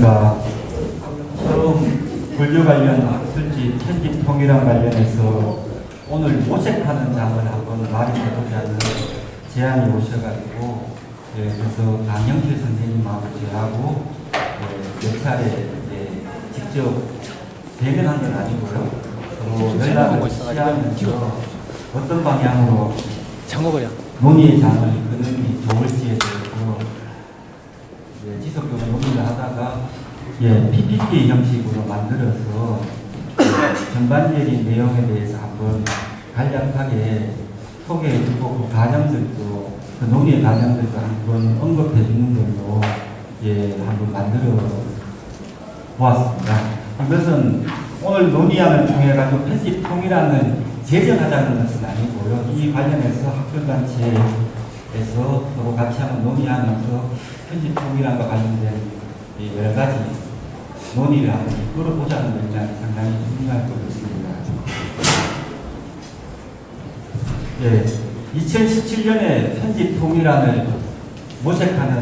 저희가 처음 불교 관련 학술지 편집 통일랑 관련해서 오늘 모색하는 장을 한번 마련해보자는 제안이 오셔가지고, 그래서 강영필 선생님하고 저하고 몇 차례 직접 대면한 건 아니고요. 연락을 취하면서 어떤 방향으로 논의의 장을 그는 좋을지에 대해서 지속적으로 논의를 하다가 PPT 형식으로 만들어서 전반적인 내용에 대해서 한번 간략하게 소개해주고 그 과정들도 그 논의의 과정들도 한번 언급해 주는 걸로 한번 만들어 보았습니다. 이것은 오늘 논의안을 통해 가지고 편집 통일안을 제정하자는 것은 아니고요. 이 관련해서 학술단체에서 서로 같이 한번 논의하면서 편집 통일안과 관련된 여러 가지 논의를 한번 끌어보자는 것이 상당히 중요할 것 같습니다. 2017년에 편집 통일안을 모색하는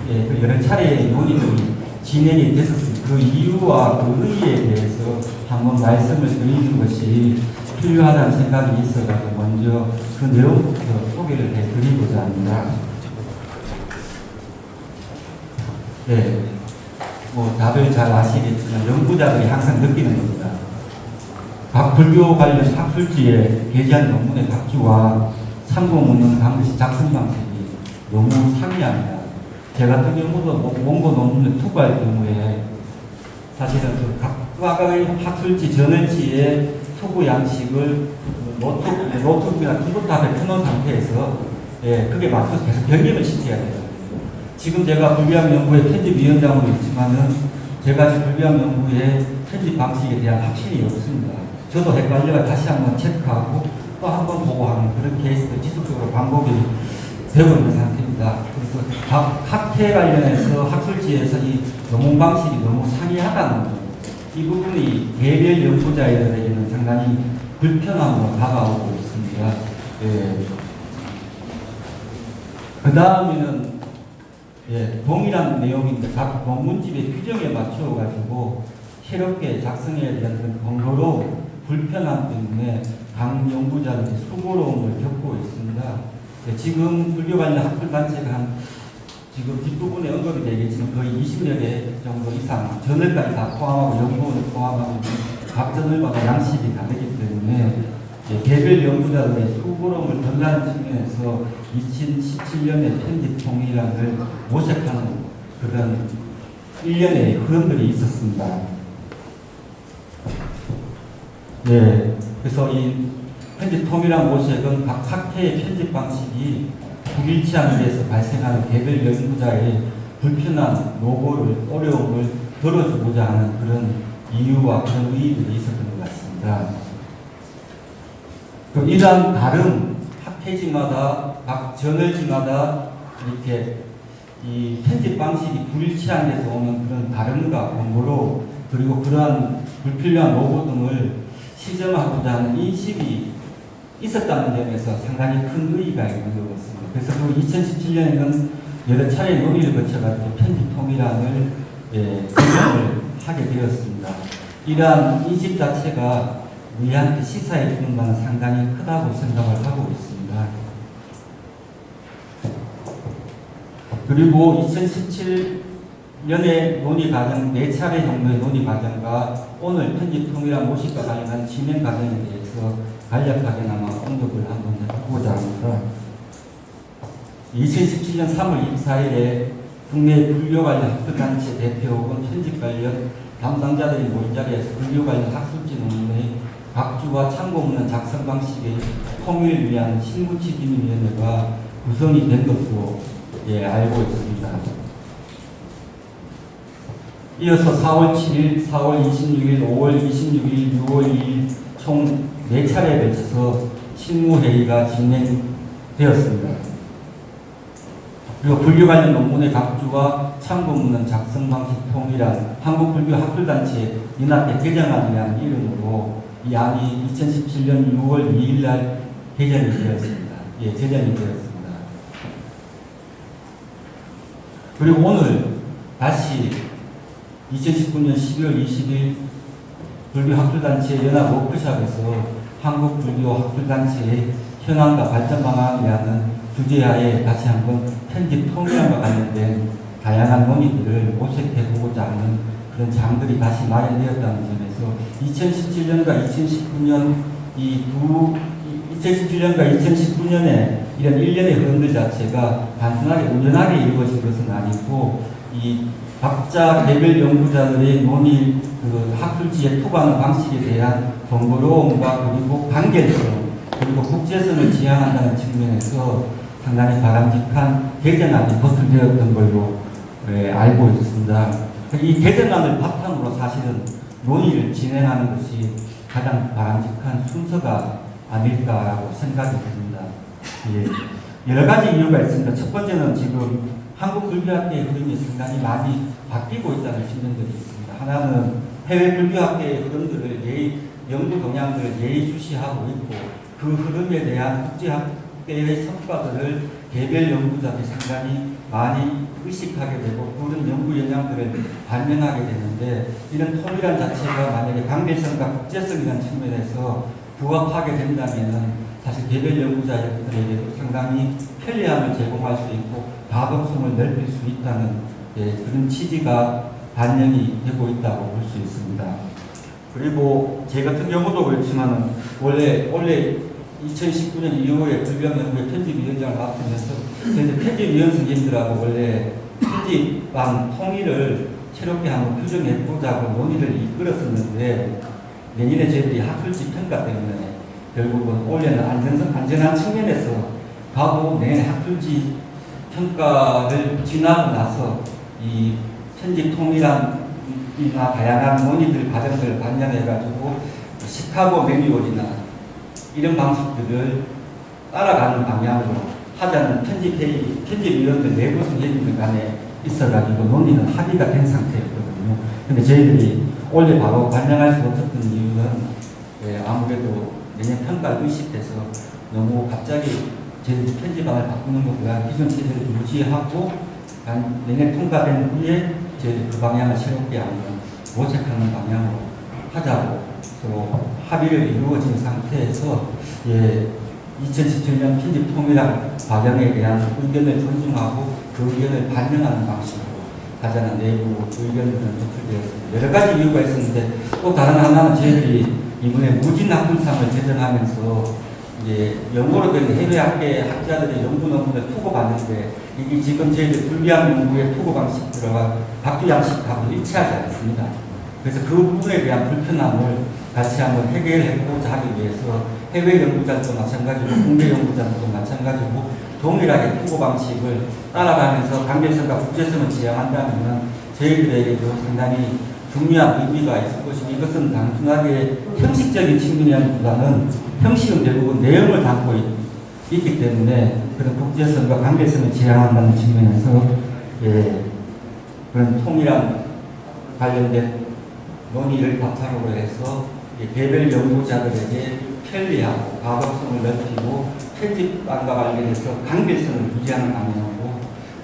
그 여러 차례의 논의들이 진행이 됐었습니다. 그 이유와 그 의의에 대해서 한번 말씀을 드리는 것이 필요하다는 생각이 있어서 먼저 그 내용부터 소개를 해드리고자 합니다. 다들 잘 아시겠지만 연구자들이 항상 느끼는 겁니다. 각 불교 관련 학술지에 게재한 논문의 각주와 참고문은 반드시 작성 방식이 너무 상이합니다. 제 같은 경우도 원고 논문을 투고할 경우에 사실은 그 각각의 학술지 전원지의 투고 양식을 노트북이나 컴퓨터 앞에 펴놓은 상태에서 그게 맞춰서 계속 변경을 시켜야 돼요. 지금 제가 불교학 연구의 편집위원장으로 있지만은 제가 지금 불교학 연구의 편집 방식에 대한 확신이 없습니다. 저도 헷갈려가 다시 한번 체크하고 또 한번 보고 하는 그런 케이스도 지속적으로 반복이 되고 있는 상태입니다. 그래서 각 학회 관련해서 학술지에서 이 논문 방식이 너무 상이하다는 것, 이 부분이 개별 연구자들에게는 상당히 불편함으로 다가오고 있습니다. 그 다음에는 동일한 내용인데 각 논문집의 규정에 맞추어 가지고 새롭게 작성해야 되는 번거로운 불편함 때문에 각 연구자들이 수고로움을 겪고 있습니다. 지금 불교 관련 학술단체가 지금 뒷부분에 언급이 되겠지만 거의 20여 개 정도 이상 저널까지 다 포함하고 연구원을 포함하고 각 저널마다 양식이 다르기 때문에 개별 연구자들의 수고로움을 덜라는 측면에서 2017년에 편집 통일안을 모색하는 그런 일련의 흐름들이 있었습니다. 그래서 이 편집 통일안 모색은 각 학회의 편집 방식이 불일치하는 데서 발생하는 개별 연구자의 불편한 노고를, 어려움을 덜어주고자 하는 그런 이유와 그런 의의들이 있었던 것 같습니다. 이러한 다른 학회지마다, 각 저널지마다 이렇게 이 편집 방식이 불일치한 데서 오는 그런 다름과 번거로 그리고 그러한 불필요한 노고 등을 시정하고자 하는 인식이 있었다는 점에서 상당히 큰 의의가 있는 것 같습니다. 그래서 그 2017년에는 여러 차례 논의를 거쳐가지고 편집 통일안을 제정을 하게 되었습니다. 이러한 인식 자체가 우리한테 시사해 주는 바는 상당히 크다고 생각을 하고 있습니다. 그리고 2017년의 논의 과정, 4차례 정도의 논의 과정과 오늘 편집 통일안 모식과 관련한 진행 과정에 대해서 간략하게나마 언급을 한번 해보고자 합니다. 2017년 3월 24일에 국내 불교 관련 학술단체 대표 혹은 편집 관련 담당자들이 모인 자리에서 불교 관련 학술지 논문의 각주와 참고문헌 작성 방식의 통일을 위한 실무치기위원회가 구성이 된 것으로 알고 있습니다. 이어서 4월 7일, 4월 26일, 5월 26일, 6월 2일 총 4차례에 걸쳐서 실무회의가 진행되었습니다. 그리고 불교 관련 논문의 각주와 참고문헌 작성 방식 통일안 한국불교 학술단체 연합회 개정안이라는 이름으로 이 안이 2017년 6월 2일 날 개정이 되었습니다. 제정이 되었습니다. 그리고 오늘 다시 2019년 12월 20일 불교학술단체 연합 워크숍에서 한국불교학술단체의 현황과 발전 방안이라는 주제하에 다시 한번 편집 통일함과 관련된 다양한 논의들을 모색해보고자 하는 그런 장들이 다시 마련되었다는 점에서 2017년과 2019년 2017년과 2019년에 이런 일련의 흐름들 자체가 단순하게 우연하게 이루어진 것은 아니고 이 각자 개별 연구자들의 논의, 그 학술지에 투과하는 방식에 대한 번거로움과 그리고 관계성, 그리고 국제성을 지향한다는 측면에서 상당히 바람직한 개정안이 거슬되었던 걸로 알고 있습니다. 이 개정안을 바탕으로 사실은 논의를 진행하는 것이 가장 바람직한 순서가 아닐까라고 생각이 듭니다. 예. 여러 가지 이유가 있습니다. 첫 번째는 지금 한국 불교학계의 흐름이 상당히 많이 바뀌고 있다는 측면들이 있습니다. 하나는 해외 불교학계의 흐름들을 연구 동향들을 예의주시하고 있고 그 흐름에 대한 국제학계의 성과들을 개별 연구자들이 상당히 많이 의식하게 되고 그런 연구 영향들을 반영하게 되는데 이런 통일한 자체가 만약에 관계성과 국제성이라는 측면에서 부합하게 된다면 사실 개별 연구자들에게도 상당히 편리함을 제공할 수 있고 가독성을 넓힐 수 있다는 그런 취지가 반영이 되고 있다고 볼 수 있습니다. 그리고 제 같은 경우도 그렇지만 원래 2019년 이후에 불교연구회 편집위원장을 맡으면서 편집위원 선생님들하고 원래 편집방 통일을 새롭게 한번 규정해보자고 논의를 이끌었었는데 내년에 저희들이 학술지 평가 때문에 결국은 올해는 안전한 측면에서 가고 내년 학술지 평가를 지나고 나서 이 편집 통일함이나 다양한 논의들 과정들을 반영해가지고 시카고 매뉴얼이나 이런 방식들을 따라가는 방향으로 하자는 편집위원들 내부 선생님들 간에 있어가지고 논의는 합의가 된 상태였거든요. 근데 저희들이 올해 바로 반영할 수 없었던 이유는 아무래도 내년 평가를 의식해서 너무 갑자기 저희들이 편집안을 바꾸는 것보다 기존 체제를 유지하고 내년 통과된 후에 저희들이 그 방향을 새롭게 한번 모색하는 방향으로 하자고 서로 합의를 이루어진 상태에서 2017년 편집 통일한 과정에 대한 의견을 존중하고 그 의견을 반영하는 방식으로 가자는 내부 의견들은 도출되었습니다. 여러 가지 이유가 있었는데 또 다른 하나는 저희들이 이번에 무진학술상을 제정하면서 영어로 된 해외 학계 학자들의 연구 논문을 투고받는데 이게 지금 저희들 불교학 연구의 투고 방식들과 박주 양식하고 일치하지 않습니다. 그래서 그 부분에 대한 불편함을 같이 한번 해결해보고자 하기 위해서 해외 연구자들도 마찬가지고 국내 연구자들도 마찬가지고 동일하게 투고 방식을 따라가면서 관계성과 국제성을 지향한다면 저희들에게도 상당히 중요한 의미가 있을 것이고 이것은 단순하게 형식적인 측면보다는 형식은 결국은 내용을 담고 있기 때문에 그런 국제성과 관계성을 지향한다는 측면에서 그런 통일한 관련된 논의를 바탕으로 해서 개별 연구자들에게 편리하고 가독성을 넓히고 편집안과 관련해서 관계성을 유지하는 방향으로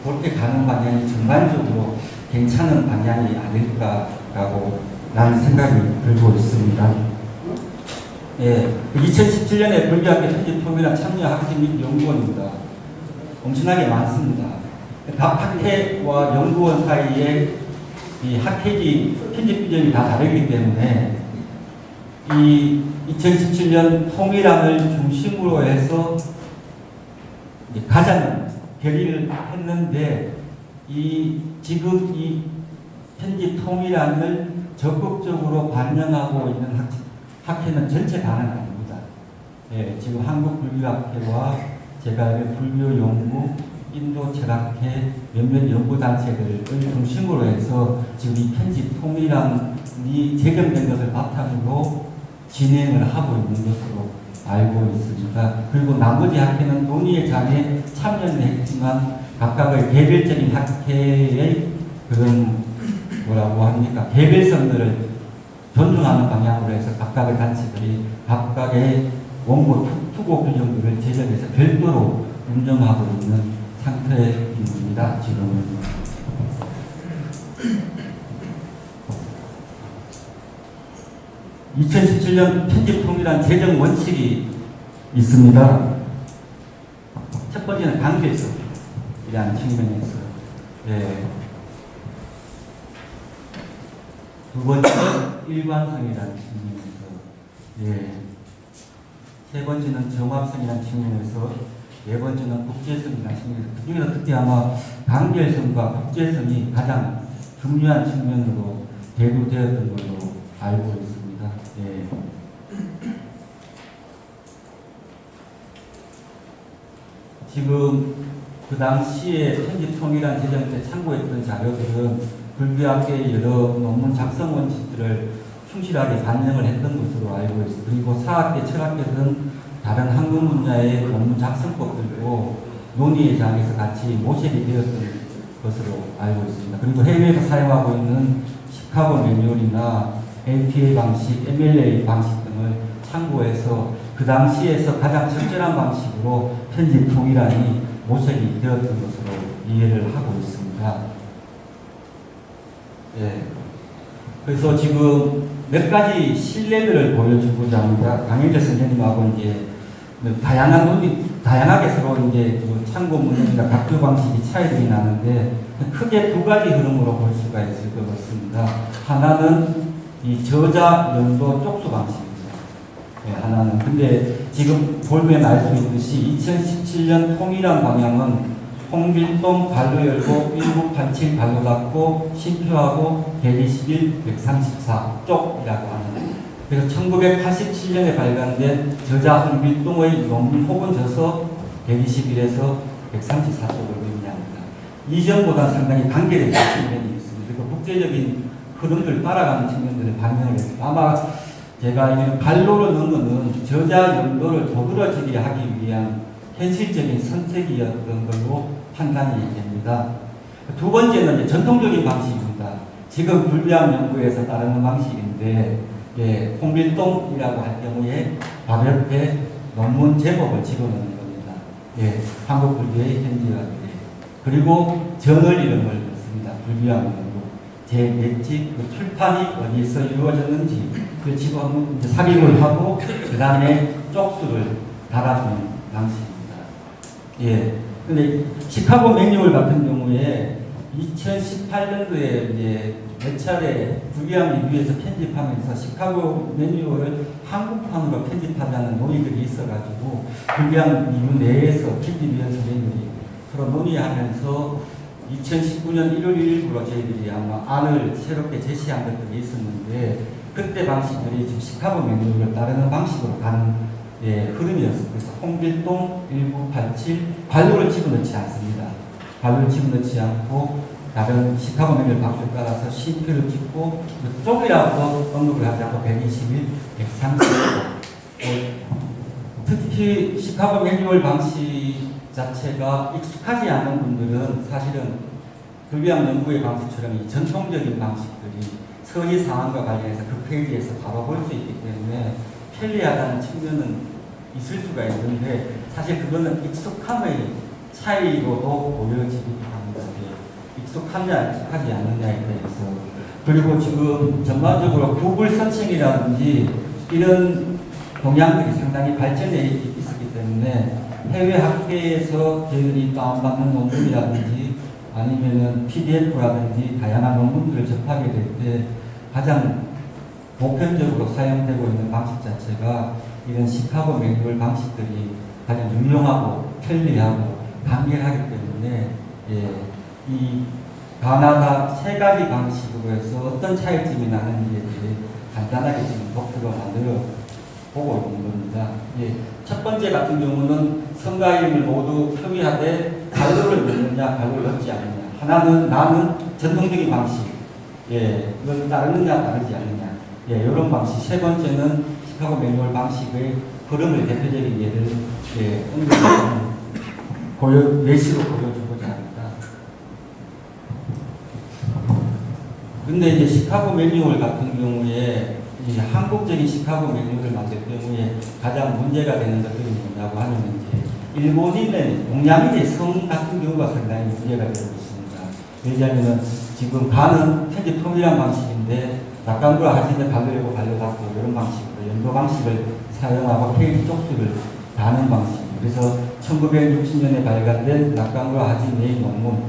그렇게 가는 방향이 전반적으로 괜찮은 방향이 아닐까라고 라는 생각이 들고 있습니다. 2017년에 불교학계 편집 통일한 참여 학생 및 연구원입니다. 엄청나게 많습니다. 각 학회와 연구원 사이에 이 학회지 편집 규정이 다 다르기 때문에 이 2017년 통일안을 중심으로 해서 가자는 결의를 했는데 지금 이 편집 통일안을 적극적으로 반영하고 있는 학회는 전체 다는 아닙니다. 지금 한국불교학회와 제가 알기로 불교연구, 인도철학회 몇몇 연구단체들을 중심으로 해서 지금 이 편집 통일안이 제정된 것을 바탕으로 진행을 하고 있는 것으로 알고 있습니다. 그리고 나머지 학회는 논의의 장에 참여는 했지만 각각의 개별적인 학회의 그런 뭐라고 합니까? 개별성들을 존중하는 방향으로 해서 각각의 단체들이 각각의 원고 투고 규정들을 제정해서 별도로 운영하고 있는 상태입니다. 지금은. 2017년 편집 통일한 재정 원칙이 있습니다. 첫 번째는 관계성이라는 측면에서, 예. 두 번째는 일관성이라는 측면에서, 예. 세 번째는 정합성이라는 측면에서, 네 번째는 국제성이라는 측면에서, 그 중에서 특히 아마 관계성과 국제성이 가장 중요한 측면으로 대두되었던 걸로 알고 있습니다. 예. 지금 그 당시에 편집 통일한 재정 때 참고했던 자료들은 불교학계의 여러 논문 작성 원칙들을 충실하게 반영을 했던 것으로 알고 있습니다. 그리고 사학계, 철학계 등 다른 한국 분야의 논문 작성법들도 논의의 장에서 같이 모색이 되었던 것으로 알고 있습니다. 그리고 해외에서 사용하고 있는 시카고 매뉴얼이나 APA 방식, MLA 방식 등을 참고해서 그 당시에서 가장 적절한 방식으로 편집 통일안이 모색이 되었던 것으로 이해를 하고 있습니다. 예. 그래서 지금 몇 가지 신뢰들을 보여주고자 합니다. 강일재 선생님하고 이제 다양하게 서로 이제 그 참고 문헌이나 각조 방식이 차이들이 나는데 크게 두 가지 흐름으로 볼 수가 있을 것 같습니다. 하나는 이 저자 연도 쪽수 방식입니다. 네, 하나는. 근데 지금 보면 알 수 있듯이 2017년 통일한 방향은 홍길동 발로 열고 1987 발로 닫고 신표하고 121, 134 쪽이라고 하는. 그래서 1987년에 발간된 저자 홍길동의 논문 혹은 저서 121에서 134쪽을 의미합니다. 이전보다 상당히 관계된 측면이 있습니다. 그리고 국제적인 흐름을 따라가는 측면들을 반영을 했습니다. 아마 제가 이 발로를 넣은 것은 저자 연도를 도드라지게 하기 위한 현실적인 선택이었던 걸로 판단이 됩니다. 두 번째는 이제 전통적인 방식입니다. 지금 불교학 연구에서 따르는 방식인데, 예, 홍길동이라고 할 경우에 바로 옆에 논문 제목을 집어넣는 겁니다. 예, 한국 불교의 현지학계. 그리고 전월 이름을 넣습니다. 불교학 연구. 제 몇 집, 그 출판이 어디서 이루어졌는지 그 집어넣는 삽입을 하고 그 다음에 쪽수를 달아주는 방식입니다. 예. 근데 시카고 매뉴얼 같은 경우에 2018년도에 이제 몇 차례 불교학 리뷰에서 편집하면서 시카고 매뉴얼을 한국판으로 편집하자는 논의들이 있어가지고 불교학 리뷰 내에서 편집위원 선생님이 서로 논의하면서 2019년 1월 1일부로 저희들이 아마 안을 새롭게 제시한 것들이 있었는데 그때 방식들이 지금 시카고 매뉴얼을 따르는 방식으로 가는 흐름이었습니다. 그래서 홍길동 1987 관료를 집어넣지 않습니다. 관료를 집어넣지 않고 다른 시카고 매뉴얼 방식을 따라서 신표를 찍고 쪽이라고 언급을 하지 않고 121, 130 특히 시카고 매뉴얼 방식 자체가 익숙하지 않은 분들은 사실은 불교학 연구의 방식처럼 이 전통적인 방식들이 서의 상황과 관련해서 그 페이지에서 바로 볼 수 있기 때문에 편리하다는 측면은 있을 수가 있는데 사실 그거는 익숙함의 차이로도 보여지기도 합니다. 익숙하냐 익숙하지 않느냐에 대해서. 그리고 지금 전반적으로 구글 서칭이라든지 이런 동향들이 상당히 발전해 있었기 때문에 해외 학회에서 저희들이 다운받는 논문이라든지 아니면은 PDF라든지 다양한 논문들을 접하게 될 때 가장 보편적으로 사용되고 있는 방식 자체가 이런 시카고 매뉴얼 방식들이 가장 유용하고 편리하고 간결하기 때문에 이 가나다 세 가지 방식으로 해서 어떤 차이점이 나는지에 대해 간단하게 지금 도표로 만들어 보고 있는 겁니다. 첫 번째 같은 경우는 성가 이름을 모두 표기하되 갈로를 넣느냐 갈로를 넣지 않느냐. 하나는 나는 전통적인 방식, 이걸 따르느냐 따르지 않느냐. 이런 방식. 세 번째는 시카고 매뉴얼 방식의 흐름을 대표적인 예를 예시로 보여주고자 합니다. 근데 이제 시카고 매뉴얼 같은 경우에 이 한국적인 시카고 매뉴얼을 만들 경우에 가장 문제가 되는 것들이 뭐냐고 하면 이제 일본인의 동양인의 성 같은 경우가 상당히 문제가 되고 있습니다. 왜냐하면 지금 가는 편집 통일한 방식인데 낙관구라 하진에 발로하고 발로받고 이런 방식으로 연도 방식을 사용하고 페이지 쪽수를 다는 방식. 그래서 1960년에 발간된 낙관구라 하진 내의 논문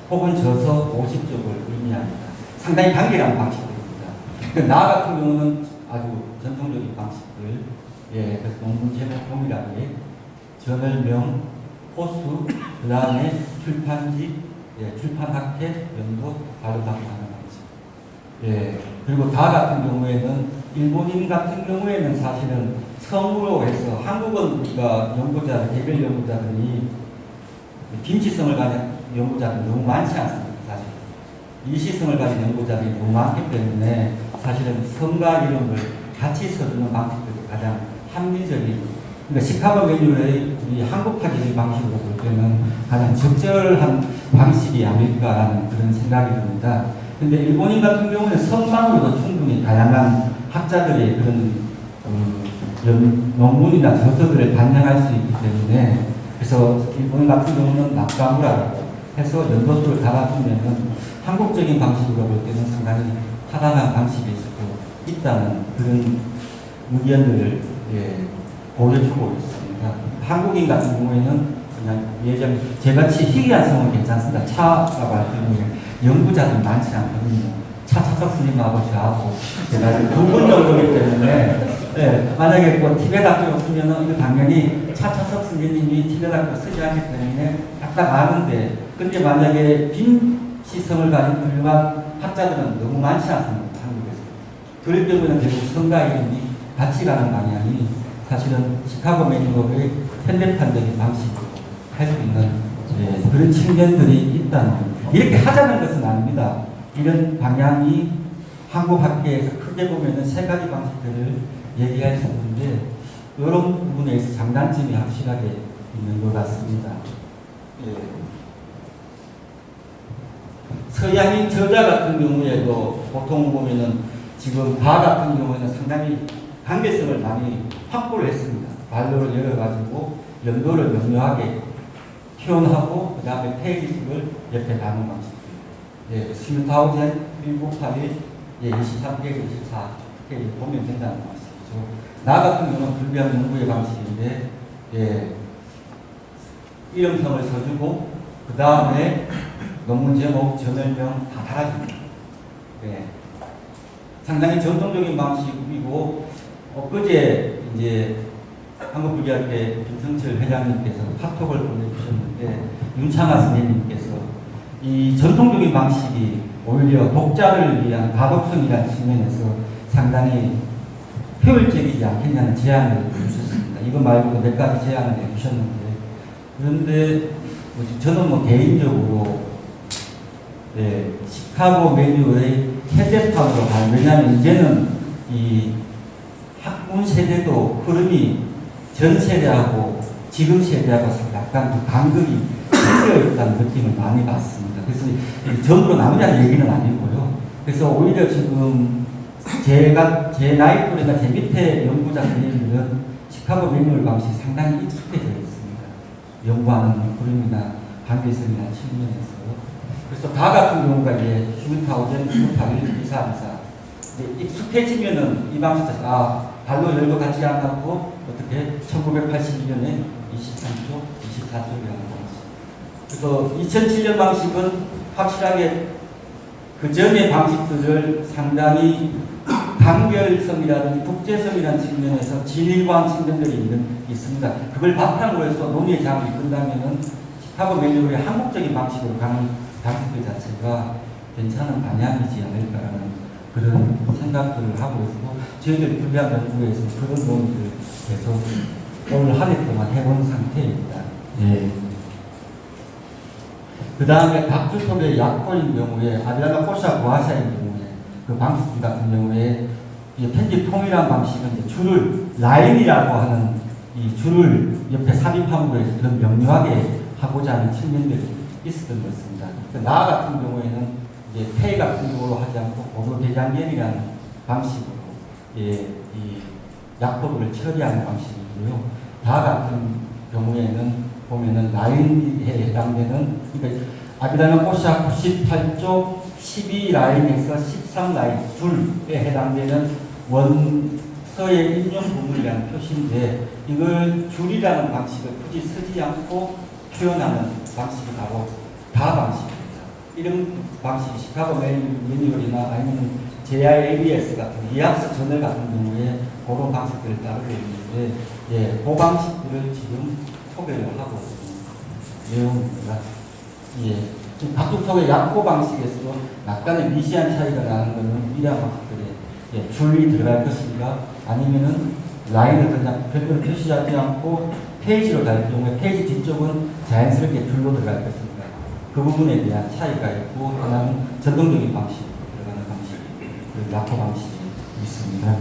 혹은 저서 50쪽을 의미합니다. 상당히 간결한 방식입니다. 나 같은 경우는 아주 전통적인 방식들, 예, 그래서 논문 제목 동일하게 저널명, 호수, 그 다음에 출판지, 예, 출판 학회, 연도, 발효당하는 방식. 예, 그리고 다 같은 경우에는 일본인 같은 경우에는 사실은 성으로 해서 한국은 우리가 연구자들, 개별 연구자들이 김치성을 가진 연구자들이 너무 많지 않습니다. 사실 일시성을 가진 연구자들이 너무 많기 때문에 사실은 성과 이름을 같이 써주는 방식들이 가장 합리적인, 그러니까 시카고 매뉴얼의 우리 한국화적인 방식으로 볼 때는 가장 적절한 방식이 아닐까라는 그런 생각이 듭니다. 근데 일본인 같은 경우는 성만으로도 충분히 다양한 학자들의 그런 논문이나 저서들을 반영할 수 있기 때문에, 그래서 일본 같은 경우는 낙가무라고 해서 연도수를 달아주면은 한국적인 방식으로 볼 때는 상당히 타당한 방식이 있다는 그런 의견들을, 예, 보여주고 있습니다. 한국인 같은 경우에는 그냥 예전 제같이 희귀한 성은 괜찮습니다. 차라고 할 경우에 연구자들 많지 않거든요. 차차석 스님하고 저하고 제가 2분 정도이기 때문에, 예, 만약에 뭐 티베트 학교를 쓰면은 이거 당연히 차차석 스님이 티베트 학교 쓰지 않기 때문에 딱 아는데, 근데 만약에 빈 시성을 가진 훌륭한 학자들은 너무 많지 않습니다. 한국에서. 그럴 경우에는 결국 성과 이름이 같이 가는 방향이 사실은 시카고 매뉴얼의 현대판적인 방식으로 할 수 있는, 예, 그런 측면들이 있다는, 이렇게 하자는 것은 아닙니다. 이런 방향이 한국 학계에서 크게 보면은 3가지 방식들을 얘기할 수 있는데, 이런 부분에서 장단점이 확실하게 있는 것 같습니다. 예. 서양인 저자 같은 경우에도 보통 보면은 지금 바 같은 경우에는 상당히 관계성을 많이 확보를 했습니다. 발로를 열어가지고 연도를 명료하게 표현하고 그 다음에 페이지 수를 옆에 다는 방식입니다. 예, 스뮤타우젠 1981, 예, 23페이지, 24페이지 보면 된다는 방식이죠. 나 같은 경우는 불비한 연구의 방식인데, 예, 이름성을 써주고 그 다음에 논문 제목, 저널명 다 달아줍니다. 예, 상당히 전통적인 방식이고, 엊그제 이제 한국불교학회 김성철 회장님께서 카톡을 보내주셨는데, 윤창하 선생님께서 이 전통적인 방식이 오히려 독자를 위한 가독성이라는 측면에서 상당히 효율적이지 않겠냐는 제안을 주셨습니다. 이거 말고도 몇 가지 제안을 해주셨는데, 그런데 저는 뭐 개인적으로, 네, 시카고 매뉴얼의 현대판으로 가는, 왜냐하면 이제는 이 학문 세대도 흐름이 전 세대하고 지금 세대하고 약간 그 간극이 생겨 있다는 느낌을 많이 받습니다. 그래서 전부로 나누자는 얘기는 아니고요. 그래서 오히려 지금 제 나이 또래나 제 밑에 연구자 선생님들은 시카고 매뉴얼 방식이 상당히 익숙해져 있습니다. 연구하는 흐름이나 관계성이나 측면에서. 그래서 다 같은 경우가 이제 휴민타우젠, 1981, 2424 익숙해지면은 이 방식에서 발로 열고 같지 않고 어떻게 1982년에 23조, 24조라는 방식. 그래서 2007년 방식은 확실하게 그 전의 방식들을 상당히 간결성이라든지 독재성이라는 측면에서 진일보한 측면들이 있습니다. 그걸 바탕으로 해서 논의의 장을 이끈다면은 시카고 매뉴얼의 한국적인 방식으로 가는 방식들 자체가 괜찮은 방향이지 않을까라는 그런 생각들을 하고 있고, 저희들 불교학 연구에서 그런 논의를 계속 오늘 한 해 동안 해본 상태입니다. 예. 그 다음에 각 주석의 약포인 경우에, 아비라나 코샤 고아샤의 경우에, 그 방식 같은 경우에, 편집 통일한 방식은 이제 줄을, 라인이라고 하는 이 줄을 옆에 삽입함으로 해서 더 명료하게 하고자 하는 측면들이 있었던 것 같습니다. 나 같은 경우에는 이제 페이 같은 경우로 하지 않고 고도 대장gen이라는 방식으로, 예, 이 약법을 처리하는 방식이고요. 다 같은 경우에는 보면은 라인에 해당되는, 그러니까 아비다나 코샤 98조 12라인에서 13라인 줄에 해당되는 원서의 인용 부분이라는 표시인데 이걸 줄이라는 방식을 굳이 쓰지 않고 표현하는 방식이 바로 다 방식입니다. 이런 방식이 시카고 매뉴얼이나 아니면 JIABS 같은 이학서 저널 같은 경우에 그런 방식들을 따르고 있는데 예, 그 방식들을 지금 소개를 하고 있는 내용입니다. 예. 각종 속의 약보 방식에서도 약간의 미시한 차이가 나는 것은 이러한 방식들에 예, 줄이 들어갈 것인가 아니면은 라인을 그냥 별도로 표시하지 않고 페이지로 갈 경우에 페이지 뒤쪽은 자연스럽게 줄로 들어갈 것인가 그 부분에 대한 차이가 있고 하나는 전통적인 방식 들어가는 방식 그리고 약보 방식이 있습니다.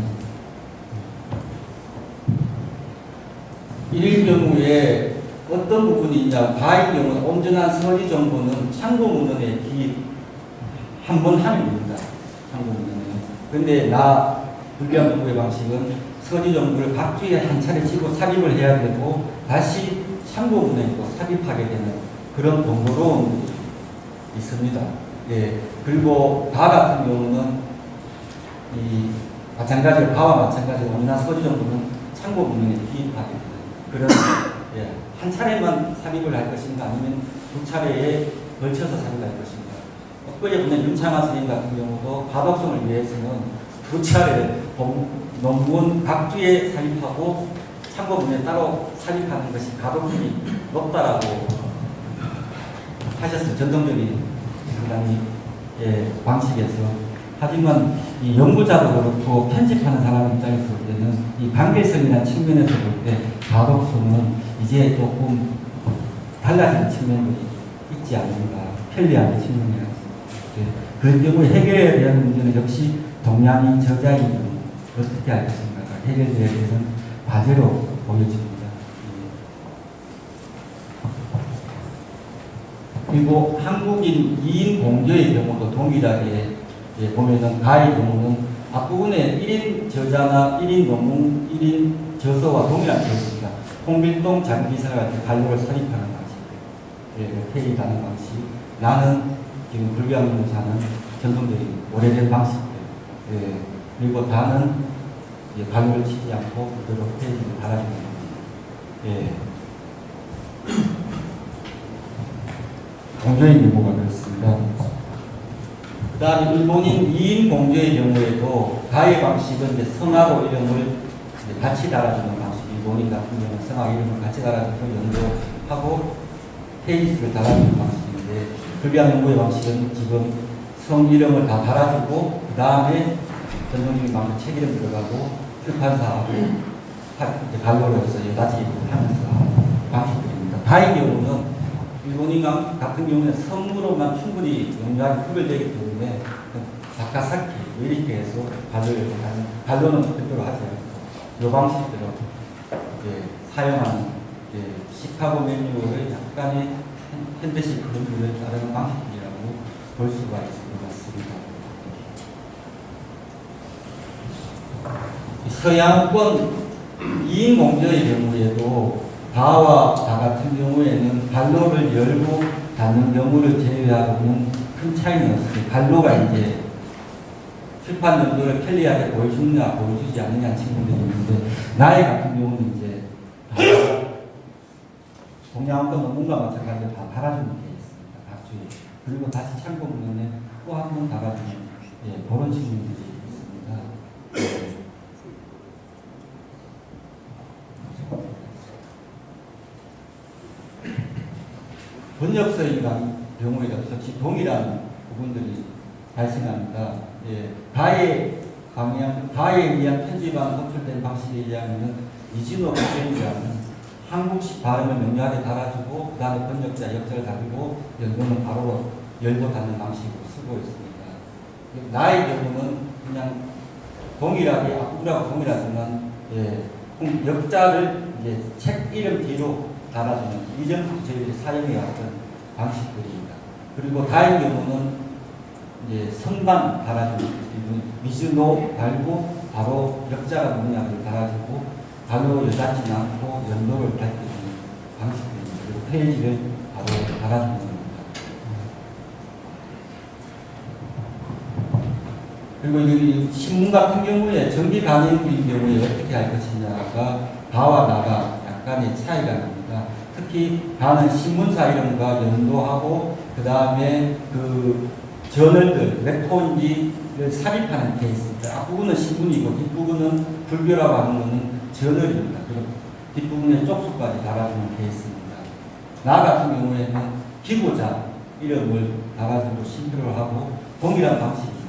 이럴 경우에 어떤 부분이 있냐, 가의 경우는 온전한 서리 정보는 참고 문헌에 기입 한 번 하면 됩니다. 참고 문헌에. 근데 불교한 정보의 방식은 서리 정보를 각 주에 한 차례 치고 삽입을 해야 되고 다시 참고 문헌에 또 삽입하게 되는 그런 번거로움이 있습니다. 예. 그리고 가 같은 경우는 마찬가지로 가와 마찬가지로 온전한 서리 정보는 참고 문헌에 기입하게 되는 그런 예, 한 차례만 삽입을 할 것인가 아니면 두 차례에 걸쳐서 삽입할 것인가. 엊그제 보면 윤창하 선생님 같은 경우도 가독성을 위해서는 두 차례 논문 각 주에 삽입하고 참고문에 따로 삽입하는 것이 가독성이 높다라고 하셨어요. 전통적인 상당히 예, 방식에서. 하지만 이 연구자도 그렇고 편집하는 사람 입장에서 볼 때는 이 관계성이라는 측면에서 볼 때 가독성은 이제 조금 달라지는 측면이 있지 않는가, 편리한 측면이 있습니다. 그럴 경우에 해결에 대한 문제는 역시 동양인 저자인 어떻게 할 것인가 해결에 대해서는 과제로 보여집니다. 그리고 한국인 2인 공저의 경우도 동일하게 보면은 가의 경우는 앞부분에 1인 저자나 1인 논문, 1인 저서와 동일한 케이스입니다. 홍길동, 장기사가 같은 관록을 선입하는 방식, 회의하는 방식. 나는 지금 불교학문을 사는 전통적인 오래된 방식들. 그리고 다는 관록을 치지 않고 그대로 회의를 달아주는 방식. 공조의 경우가 그렇습니다. 그 다음에 일본인 2인 공조의 경우에도 가의 방식은 이제 성하고 이름을 같이 달아주는 방식. 일본인 같은 경우는 성하고 이름을 같이 달아주고 연도하고 페이지를 달아주는 방식인데 불교한 연구의 방식은 지금 성 이름을 다 달아주고 그 다음에 전통적인 방식 책 이름 들어가고 출판사하고 관로로서 여다지 하면서 방식들입니다. 가의 경우는 일본인 같은 경우는 성으로만 충분히 명료하게 구별되기 때문에 사카사키 이렇게 해서 관로를 하는 관로는 별도로 하지 않고 이 방식대로 사용하는 시카고 매뉴얼의 약간의 현대식 매뉴얼을 따르는 방식이라고 볼 수가 있을 것 같습니다. 서양권 2인 공저의 경우에도 다와 다 같은 경우에는 관로를 열고 닫는 경우를 제외하고는 큰 차이는 없습니다. 관로가 이제 출판 연도를 편리하게 보여주느냐 보여주지 않느냐 측면이 있는데 나의 같은 경우는 이제 동양권 논문과 마찬가지로 다 달아주는 게 있습니다. 각 주에. 그리고 다시 참고 문헌에 또 한 번 달아주는 그런 측면들이 있습니다. 번역서의 경우에도 역시 동일한 부분들이 발생합니다. 가에 의한 편집안 호출된 방식에 의하면 이진호 교수님이라는 한국식 발음을 명료하게 달아주고 그 다음에 번역자 역자를 달고 연도는 바로 열고 닫는 방식으로 쓰고 있습니다. 나의 경우는 그냥 동일하게 앞부분하고 동일하지만 역자를 이제 책 이름 뒤로 달아주는 이전부터 저희들이 사용해왔던 방식들입니다. 그리고 다의 경우는 이제 선반 달아주는 미즈노 달고 바로 역자가 뭐냐를 달아주고 바로 여닫지 않고 연도를 밝혀주는 방식들입니다. 그리고 페이지를 바로 달아주는 겁니다. 그리고 이 신문 같은 경우에 정기 간행인 경우에 어떻게 할 것이냐가 바와 나가 약간의 차이가 납니다. 특히 반은 신문사 이름과 연도하고 그 다음에 그 저널들, 웹토인지를 삽입하는 케이스입니다. 앞부분은 신문이고 뒷부분은 불교라고 하는 것은 저널입니다. 그리고 뒷부분에 쪽수까지 달아주는 케이스입니다. 나 같은 경우에는 기고자 이름을 달아주고 신표를 하고 동일한 방식입니다.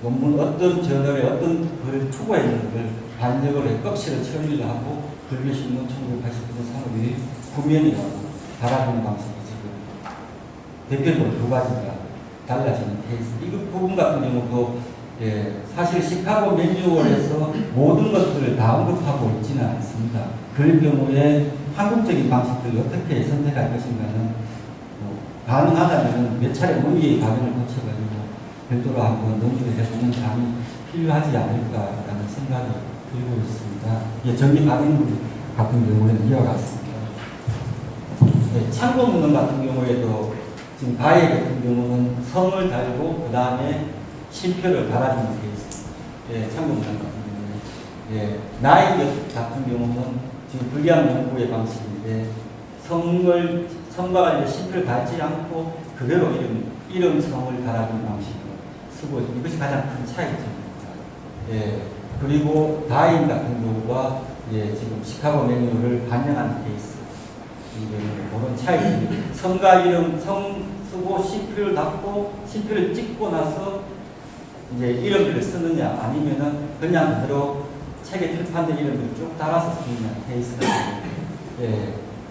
논문 어떤 저널에 어떤 글을 투고했는지를 반역을 해 꺽실을 처리를 하고 불교신문 1989년 산업이 구면이라고 달아주는 방식이 지금 대표적으로 두 가지가 달라지는 케이스. 이 부분 같은 경우도 사실 시카고 매뉴얼에서 모든 것들을 다 언급하고 있지는 않습니다. 그럴 경우에 한국적인 방식들을 어떻게 선택할 것인가는 가능하다면 몇 차례 논의의 과정을 거쳐가지고 별도로 한번 논의를 해보는 감이 필요하지 않을까라는 생각이 들고 있습니다. 정기 가능 같은 경우에는 이와 같습니다. 참고 문헌 같은 경우에도 지금 바위 같은 경우는 성을 달고 그 다음에 신표를 달아주는 케이스. 참고 문헌 같은 경우는 나이 같은 경우는 지금 불리한 연구의 방식인데 성과 관련 신표를 달지 않고 그대로 이름성을 달아주는 방식으로 쓰고 있습니다. 이것이 가장 큰 차이점입니다. 그리고 다인 같은 경우가 지금 시카고 매뉴얼을 반영하는 케이스. 그런 차이점이 성과 이름 성 쓰고 신표를 닫고 신표를 찍고 나서 이제 이름들을 쓰느냐 아니면은 그냥 그대로 책에 출판된 이름들을 쭉 따라서 쓰느냐 케이스가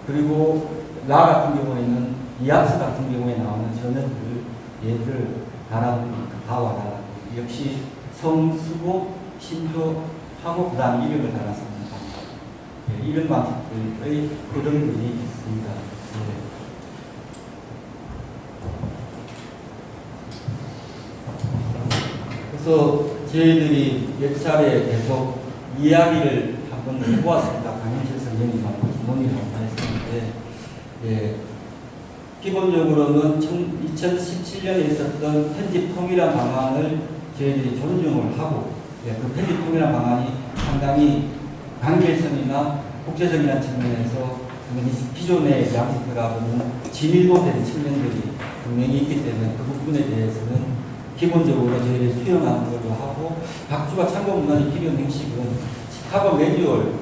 그리고 나 같은 경우에는 이학수 같은 경우에 나오는 저널들 얘를 달아놓은 바와 달아 역시 성 쓰고 신표하고 그 다음에 이름을 달아서 하는 방법 이런 방식들의 흐름들이 있습니다. 그래서 저희들이 몇 차례 계속 이야기를 한번 해보았습니다. 강현실 선생님하고 논의를 한번 했었는데 기본적으로는 2017년에 있었던 편집 통일한 방안을 저희들이 존중을 하고 그 편집 통일한 방안이 상당히 관계성이나 국제적인 측면에서 기존의 양식들하고는 진일보된 측면들이 분명히 있기 때문에 그 부분에 대해서는 기본적으로 저희들이 수용하는 걸로 하고 박주가 참고문헌의 필요 형식은 시카고 매뉴얼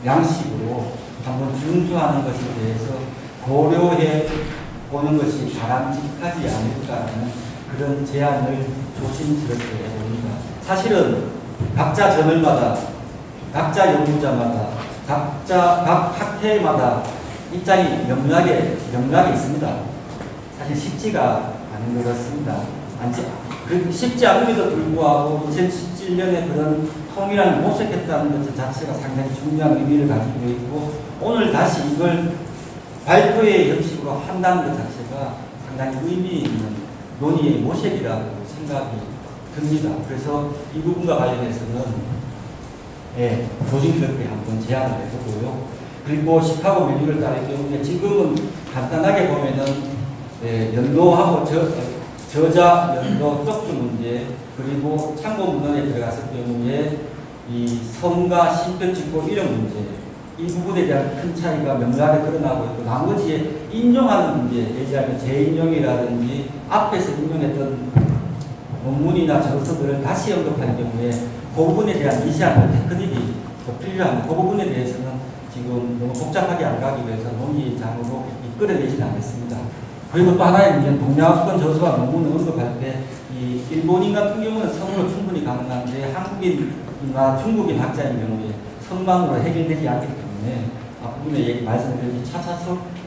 양식으로 한번 준수하는 것에 대해서 고려해 보는 것이 바람직하지 않을까라는 그런 제안을 조심스럽게 해봅니다. 사실은 각자 저널마다 각자 연구자마다 각 학회마다 입장이 명료하게 있습니다. 사실 쉽지가 않은 것 같습니다. 쉽지 않음에도 불구하고 2017년에 그런 통일함이 모색했다는 것 자체가 상당히 중요한 의미를 가지고 있고 오늘 다시 이걸 발표의 형식으로 한다는 것 자체가 상당히 의미 있는 논의의 모색이라고 생각이 듭니다. 그래서 이 부분과 관련해서는 조심스럽게 한번 제안을 해보고요. 그리고 시카고 매뉴얼을 따를 경우에 지금은 간단하게 보면은 연도하고 저자, 연도, 쪽수 문제 그리고 참고 문헌에 들어갔을 경우에 이 성과 신표 찍고 이런 문제 이 부분에 대한 큰 차이가 명료하게 드러나고 있고 나머지에 인용하는 문제 예를 재인용이라든지 앞에서 인용했던 논문이나 저서들을 다시 언급하는 경우에 그 부분에 대한 미시한 테크닉이 더 필요합니다. 그 부분에 대해서는 지금 너무 복잡하게 안 가기 위해서 논의장으로 이끌어내지는 않겠습니다. 그리고 또 하나의 문제는 동양학권 저서와 논문을 언급할 때 이 일본인 같은 경우는 성으로 충분히 가능한데 한국인이나 중국인 학자인 경우에 성만으로 해결되지 않기 때문에 앞부분에 말씀드린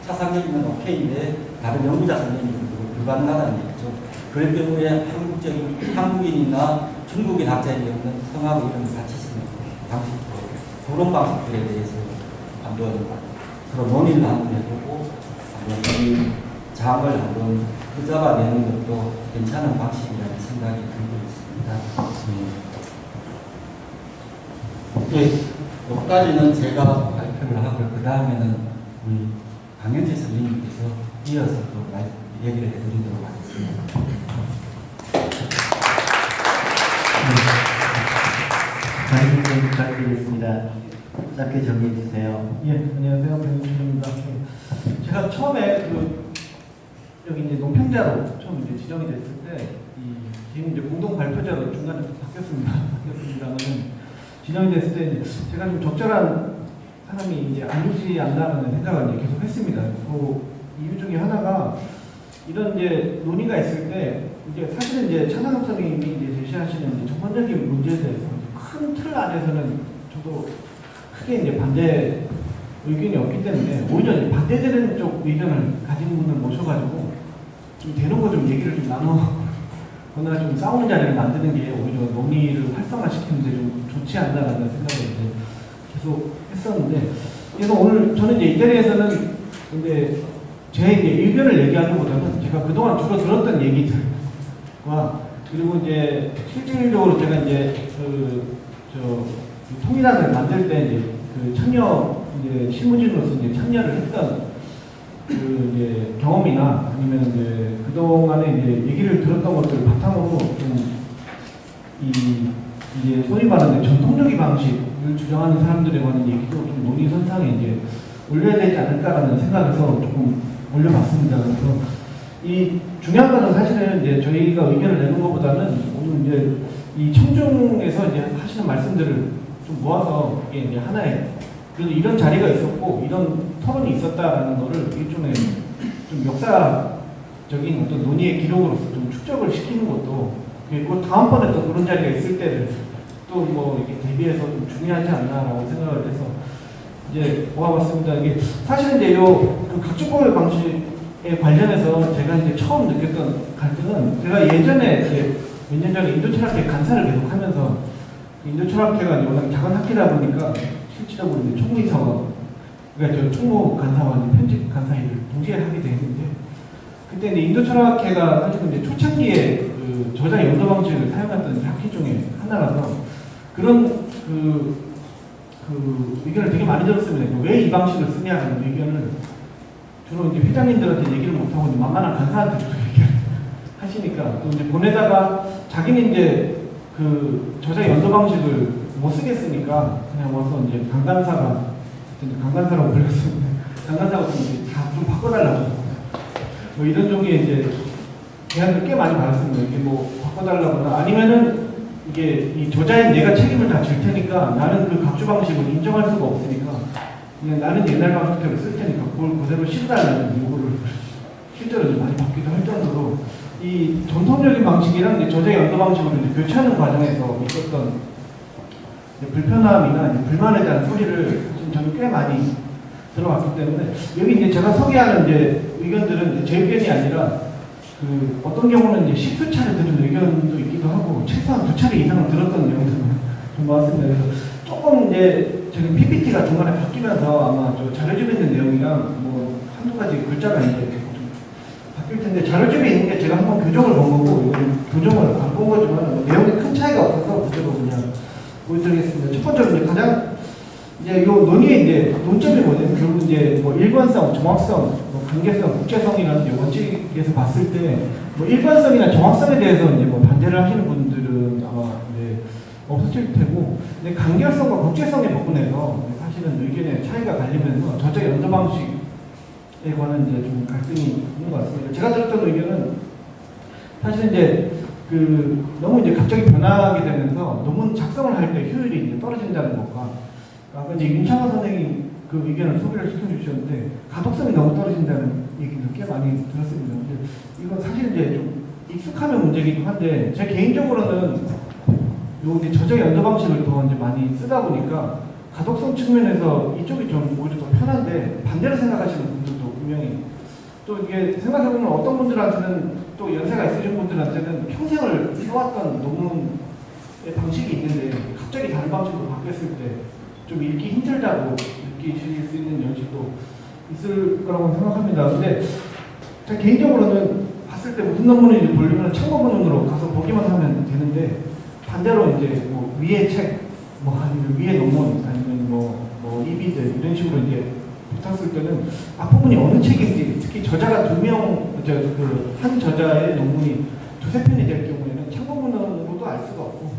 차상적이면 오케이인데 다른 연구자 선생님이 불가능하다는 얘기죠. 그럴 경우에 한국인이나 중국인 학자인 경우는 성하고 이름을 같이 쓰는 방식으로 그런 방식들에 대해서 한번 그런 논의를 한번 해보고 한번 이 장을 한번 붙잡아내는 것도 괜찮은 방식이라는 생각이 들고 있습니다. 여기까지는 제가 발표를 하고 그 다음에는 우리 강현재 선생님께서 이어서 또 얘기를 해드리도록 하겠습니다. 자기소개 부탁드리겠습니다. 짧게 정리해 주세요. 예, 안녕하세요. 변진입니다. 제가 처음에 여기 이제 논평자로 처음 이제 지정이 됐을 때, 지금 이제 공동 발표자로 중간에 바뀌었습니다만은 지정이 됐을 때 제가 좀 적절한 사람이 이제 아니지 않나라는 생각을 이제 계속 했습니다. 그 이유 중에 하나가 이런 이제 논의가 있을 때 이제 사실은 이제 차상섭 선생님이 이제 제시하시는 이제 전반적인 문제에 대해서 큰 틀 안에서는 저도 크게 이제 반대 의견이 없기 때문에 오히려 이제 반대되는 쪽 의견을 가진 분을 모셔가지고 좀 대놓고 좀 얘기를 좀 나누거나 좀 싸우는 자리를 만드는 게 오히려 논의를 활성화시키는데 좀 좋지 않나라는 생각을 이제 계속 했었는데, 그래서 오늘 저는 이제 이 자리에서는 근데 제 이제 의견을 얘기하기보다는 제가 그동안 주로 들었던 얘기들과 그리고 이제 실질적으로 제가 이제 통일안을 만들 때 이제 참여 이제 실무진으로서 이제 참여를 했던 이제 경험이나 아니면 이제 그동안에 이제 얘기를 들었던 것들을 바탕으로 좀 이제 소위 말하는 전통적인 방식을 주장하는 사람들에 관한 얘기도 좀 논의선상에 이제 올려야 되지 않을까라는 생각에서 조금 올려봤습니다. 그래서 이 중요한 거는 사실은 이제 저희가 의견을 내는 것보다는 오늘 이제 이 청중에서 이제 하시는 말씀들을 좀 모아서 이게 이제 하나의 그래도 이런 자리가 있었고 이런 토론이 있었다라는 거를 일종의 좀 역사적인 어떤 논의의 기록으로서 좀 축적을 시키는 것도, 그리고 다음번에 또 그런 자리가 있을 때를 또 뭐 이렇게 대비해서 좀 중요하지 않나라고 생각을 해서 이제 모아봤습니다. 이게 사실 이제 그 각주법의 방식에 관련해서 제가 이제 처음 느꼈던 갈등은, 제가 예전에 이제 몇 년 전에 인도철학회 간사를 계속 하면서, 인도철학회가 워낙 작은 학회다 보니까 실질적으로 이제 총무이사와, 그러니까 저 총무 간사와 편집 간사 일을 동시에 하게 되는데, 그때 이제 인도철학회가 사실은 이제 초창기에 그 저자 연도 방식을 사용했던 학회 중에 하나라서 그런 의견을 되게 많이 들었습니다. 왜 이 방식을 쓰냐는 의견을 주로 이제 회장님들한테 얘기를 못하고 이제 만만한 간사한테 주로 얘기를 하시니까, 또 이제 보내다가 자기는 이제 그 저자 연도 방식을 못 쓰겠으니까 그냥 와서 이제 강간사라고 불렸었는데, 강간사가 좀 바꿔달라고 뭐 이런 종류의 이제 제안을 꽤 많이 받았습니다. 이게 뭐 바꿔달라거나 아니면은 이게 이 저자인 내가 책임을 다 질 테니까 나는 그 각주 방식을 인정할 수가 없으니까 그냥 나는 옛날 방식대로 쓸 테니까 그걸 그대로 실어달라는 요구를 실제로 많이 받기도 할 정도로, 이 전통적인 방식이랑 이제 저자 연도 방식으로 이제 교체하는 과정에서 있었던 불편함이나 이제 불만에 대한 소리를 지금 저는 꽤 많이 들어왔기 때문에, 여기 이제 제가 소개하는 이제 의견들은 이제 제 의견이 아니라 그 어떤 경우는 이제 10수차례 들은 의견도 있기도 하고 최소한 2차례 이상을 들었던 내용들을 좀 모았습니다. 그래서 조금 이제 저기 PPT가 중간에 바뀌면서 아마 저 자료집에 있는 내용이랑 뭐 한두 가지 글자가 이제 좀 바뀔 텐데, 자료집에 있는 게 제가 한번 교정을 본 거고 이건 교정을 안 본 거지만 뭐 내용에 큰 차이가 없어서 그대로 그냥 보여드리겠습니다. 첫 번째로 이제 가장 이제 요 논의의 이제 논점이 뭐냐면, 결국 이제 뭐 일관성, 정확성, 뭐 관계성, 국제성이라는 이제 원칙에서 봤을 때 뭐 일관성이나 정확성에 대해서 이제 뭐 반대를 하시는 분들은 아마 이제 없으실 테고, 근데 간결성과 국제성의 부분에서 사실은 의견의 차이가 갈리면서 저자 연도 방식에 관한 이제 좀 갈등이 있는 것 같습니다. 제가 들었던 의견은 사실 이제 너무 이제 갑자기 변하게 되면서 논문 작성을 할 때 효율이 이제 떨어진다는 것과, 아까 이제 윤창호 선생님 그 의견을 소개를 시켜주셨는데 가독성이 너무 떨어진다는 얘기를 꽤 많이 들었습니다. 근데 이건 사실 이제 좀 익숙하면 문제이기도 한데, 제 개인적으로는 요 저자 연도 방식을 더 이제 많이 쓰다 보니까 가독성 측면에서 이쪽이 좀 오히려 더 편한데, 반대로 생각하시는 분들도 분명히, 또 이게 생각해보면 어떤 분들한테는 또 연세가 있으신 분들한테는 평생을 써왔던 논문의 방식이 있는데 갑자기 다른 방식으로 바뀌었을 때 좀 읽기 힘들다고 느끼실 수 있는 연식도 있을 거라고 생각합니다. 근데 제가 개인적으로는 봤을 때 무슨 논문인지 보려면 참고 본문으로 가서 보기만 하면 되는데, 반대로 이제 뭐 위에 책, 뭐 아니면 위에 논문, 아니면 뭐 이비들 이런 식으로 이제 붙었을 때는 앞부분이 어느 책인지, 특히 저자가 한 저자의 논문이 두세 편이 될 경우에는 참고문으로도 알 수가 없고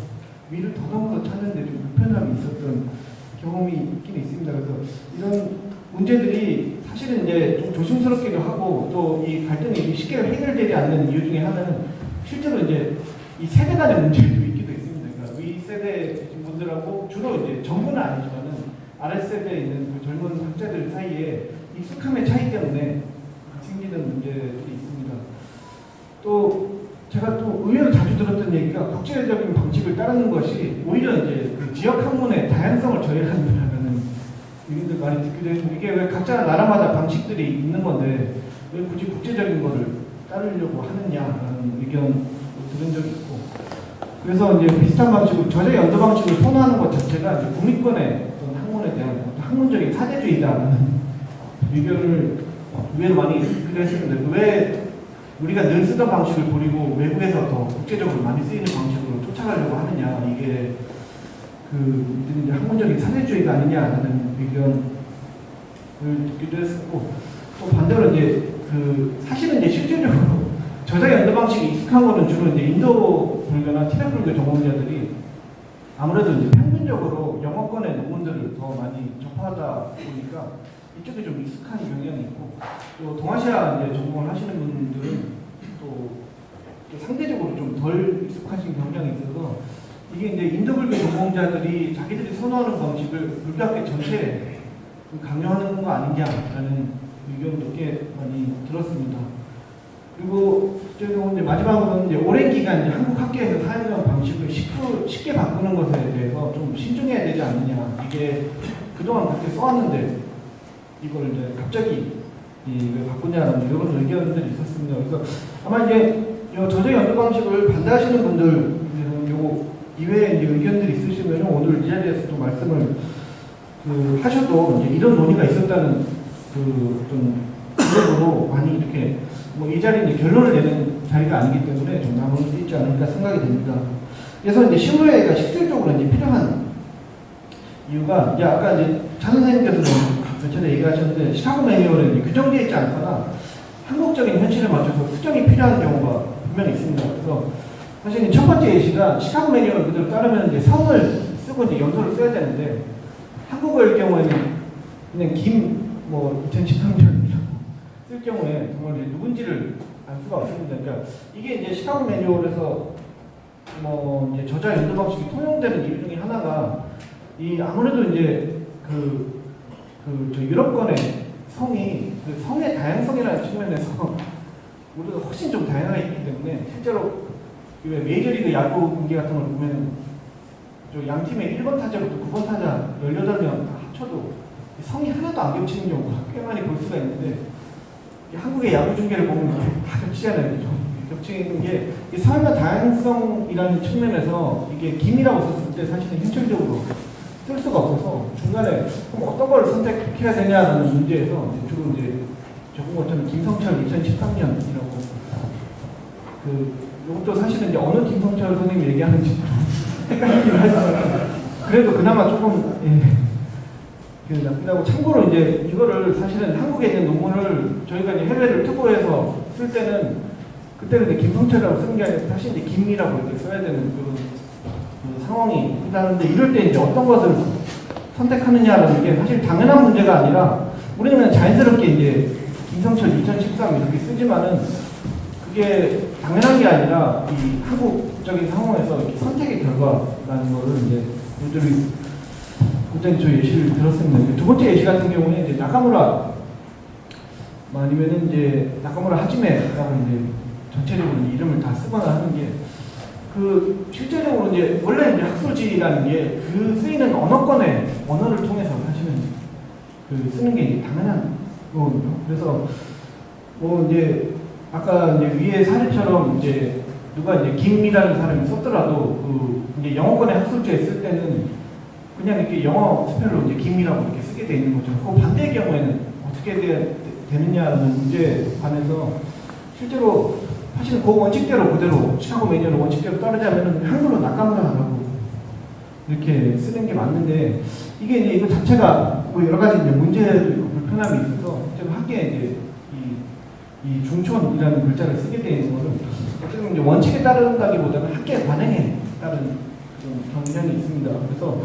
위를 더듬어서 찾는데 좀 불편함이 있었던 경험이 있긴 있습니다. 그래서 이런 문제들이 사실은 이제 좀 조심스럽기도 하고 또 이 갈등이 쉽게 해결되지 않는 이유 중에 하나는 실제로 이제 이 세대 간의 문제도 있기도 있습니다. 그러니까 위 세대 분들하고 주로 이제 전부는 아니지만은 아랫세대에 있는 그 젊은 학자들 사이에 익숙함의 차이 때문에 생기는 문제들이 있습니다. 또 제가 또 의외로 자주 들었던 얘기가 국제적인 방식을 따르는 것이 오히려 이제 그 지역 학문의 다양성을 저해한다는 얘기들 많이 듣기도 했는데 이게 왜 각자 나라마다 방식들이 있는 건데 왜 굳이 국제적인 거를 따르려고 하느냐라는 의견도 들은 적이 있고 그래서 이제 비슷한 방식으로 저자 연도 방식을 선호하는 것 자체가 이제 국민권의 어떤 학문에 대한 어떤 학문적인 사대주의다라는 의견을 의외로 많이 듣기도 했었는데 왜 우리가 늘 쓰던 방식을 버리고 외국에서 더 국제적으로 많이 쓰이는 방식으로 쫓아가려고 하느냐 이게 그 이제 학문적인 사대주의가 아니냐라는 의견을 듣기도 했었고 또 반대로 이제 그 사실은 이제 실질적으로 저자 연도 방식이 익숙한 거는 주로 이제 인도 불교나 티베트 불교 전공자들이 아무래도 이제 평균적으로 영어권의 논문들을 더 많이 접하다 보니까 이쪽에 좀 익숙한 경향이 있고 또 동아시아 이제 전공을 하시는 분들은 또 상대적으로 좀 덜 익숙하신 경향이 있어서 이게 이제 인도 불교 전공자들이 자기들이 선호하는 방식을 불교학계 전체에 좀 강요하는 거 아니냐라는 의견도 꽤 많이 들었습니다. 그리고 이제 마지막으로는 이제 오랜 기간 이제 한국 학계에서 사용하는 방식을 쉽게 바꾸는 것에 대해서 좀 신중해야 되지 않느냐. 이게 그동안 그렇게 써왔는데 이걸 이제 갑자기 왜 바꾸냐라는 이런 의견들이 있었습니다. 그래서 아마 이제 저자 연도 방식을 반대하시는 분들 요거 이외에 이제 의견들이 있으시면 오늘 이 자리에서 또 말씀을 하셔도 이제 이런 논의가 있었다는 좀 그쪽으로 많이 이렇게 뭐 이 자리는 결론을 내는 자리가 아니기 때문에 좀 남을 수 있지 않을까 생각이 됩니다. 그래서 이제 시무회가 실질적으로 이제 필요한 이유가 이제 아까 이제 차 선생님께서도 전에 얘기하셨는데 시카고 매뉴얼에 규정되어 있지 않거나 한국적인 현실에 맞춰서 수정이 필요한 경우가 분명히 있습니다. 그래서 사실 첫 번째 예시가 시카고 매뉴얼 그대로 따르면 이제 성을 쓰고 이제 연도를 써야 되는데 한국어일 경우에는 그냥 뭐 2013년이라고 쓸 경우에 정말 이제 누군지를 알 수가 없습니다. 그러니까 이게 이제 시카고 매뉴얼에서 뭐 이제 저자 연도 방식이 통용되는 이유 중에 하나가 이 아무래도 이제 저 유럽권의 성이 그 성의 다양성이라는 측면에서 우리가 훨씬 좀 다양하게 있기 때문에 실제로 왜 메이저리그 야구 경기 같은 걸 보면 저 양 팀의 1번 타자부터 9번 타자 18명 다 합쳐도 성이 하나도 안 겹치는 경우가 꽤 많이 볼 수가 있는데 한국의 야구 중계를 보면 다 겹치잖아요. 겹치는 게 사회의 다양성이라는 측면에서 이게 김이라고 썼을 때 사실은 현실적으로 쓸 수가 없어서 중간에 그럼 어떤 걸 선택해야 되냐는 문제에서 주로 이제 적은 것처럼 김성철 2013년이라고 이것도 사실은 이제 어느 김성철 선생님이 얘기하는지 헷갈리긴 하지만 그래도 그나마 조금 나쁘다고 참고로 이제 이거를 사실은 한국에 있는 논문을 저희가 이제 해외를 투고해서 쓸 때는 그때는 이제 김성철이라고 쓰는 게 아니라 사실 이제 김이라고 이렇게 써야 되는 그런 상황이 있다는데 이럴 때 이제 어떤 것을 선택하느냐라는 게 사실 당연한 문제가 아니라 우리는 그냥 자연스럽게 이제 김성철 2013 이렇게 쓰지만은 그게 당연한 게 아니라 이 한국적인 상황에서 이렇게 선택의 결과라는 거를 이제 분들이 그때 저 예시를 들었습니다. 두 번째 예시 같은 경우는 이제 나카무라 아니면은 이제 나카무라 하지메라고 이제 전체적으로 이름을 다 쓰거나 하는 게 실제적으로 이제 원래 이제 학술지라는 게 쓰이는 언어권의 언어를 통해서 사실은 쓰는 게 이제 당연한 거거든요. 그래서 뭐 이제 아까 이제 위에 사례처럼 이제 누가 이제 김이라는 사람이 썼더라도 이제 영어권의 학술지에 쓸 때는 그냥 이렇게 영어 스펠로 이제 김이라고 이렇게 쓰게 돼 있는 거죠. 그 반대의 경우에는 어떻게 되느냐는 문제에 관해서 실제로 사실은 그 원칙대로 그대로 시카고 매뉴얼 원칙대로 따르자면은 한글로 나카무라라고 이렇게 쓰는 게 맞는데 이게 이제 이거 자체가 뭐 여러 가지 이제 문제도 있고 불편함이 있어서 제가 학계에 이제 이 중촌이라는 글자를 쓰게 돼 있는 거는 어쨌든 이제 원칙에 따른다기보다는 학계 관행에 따른 좀 경향이 있습니다. 그래서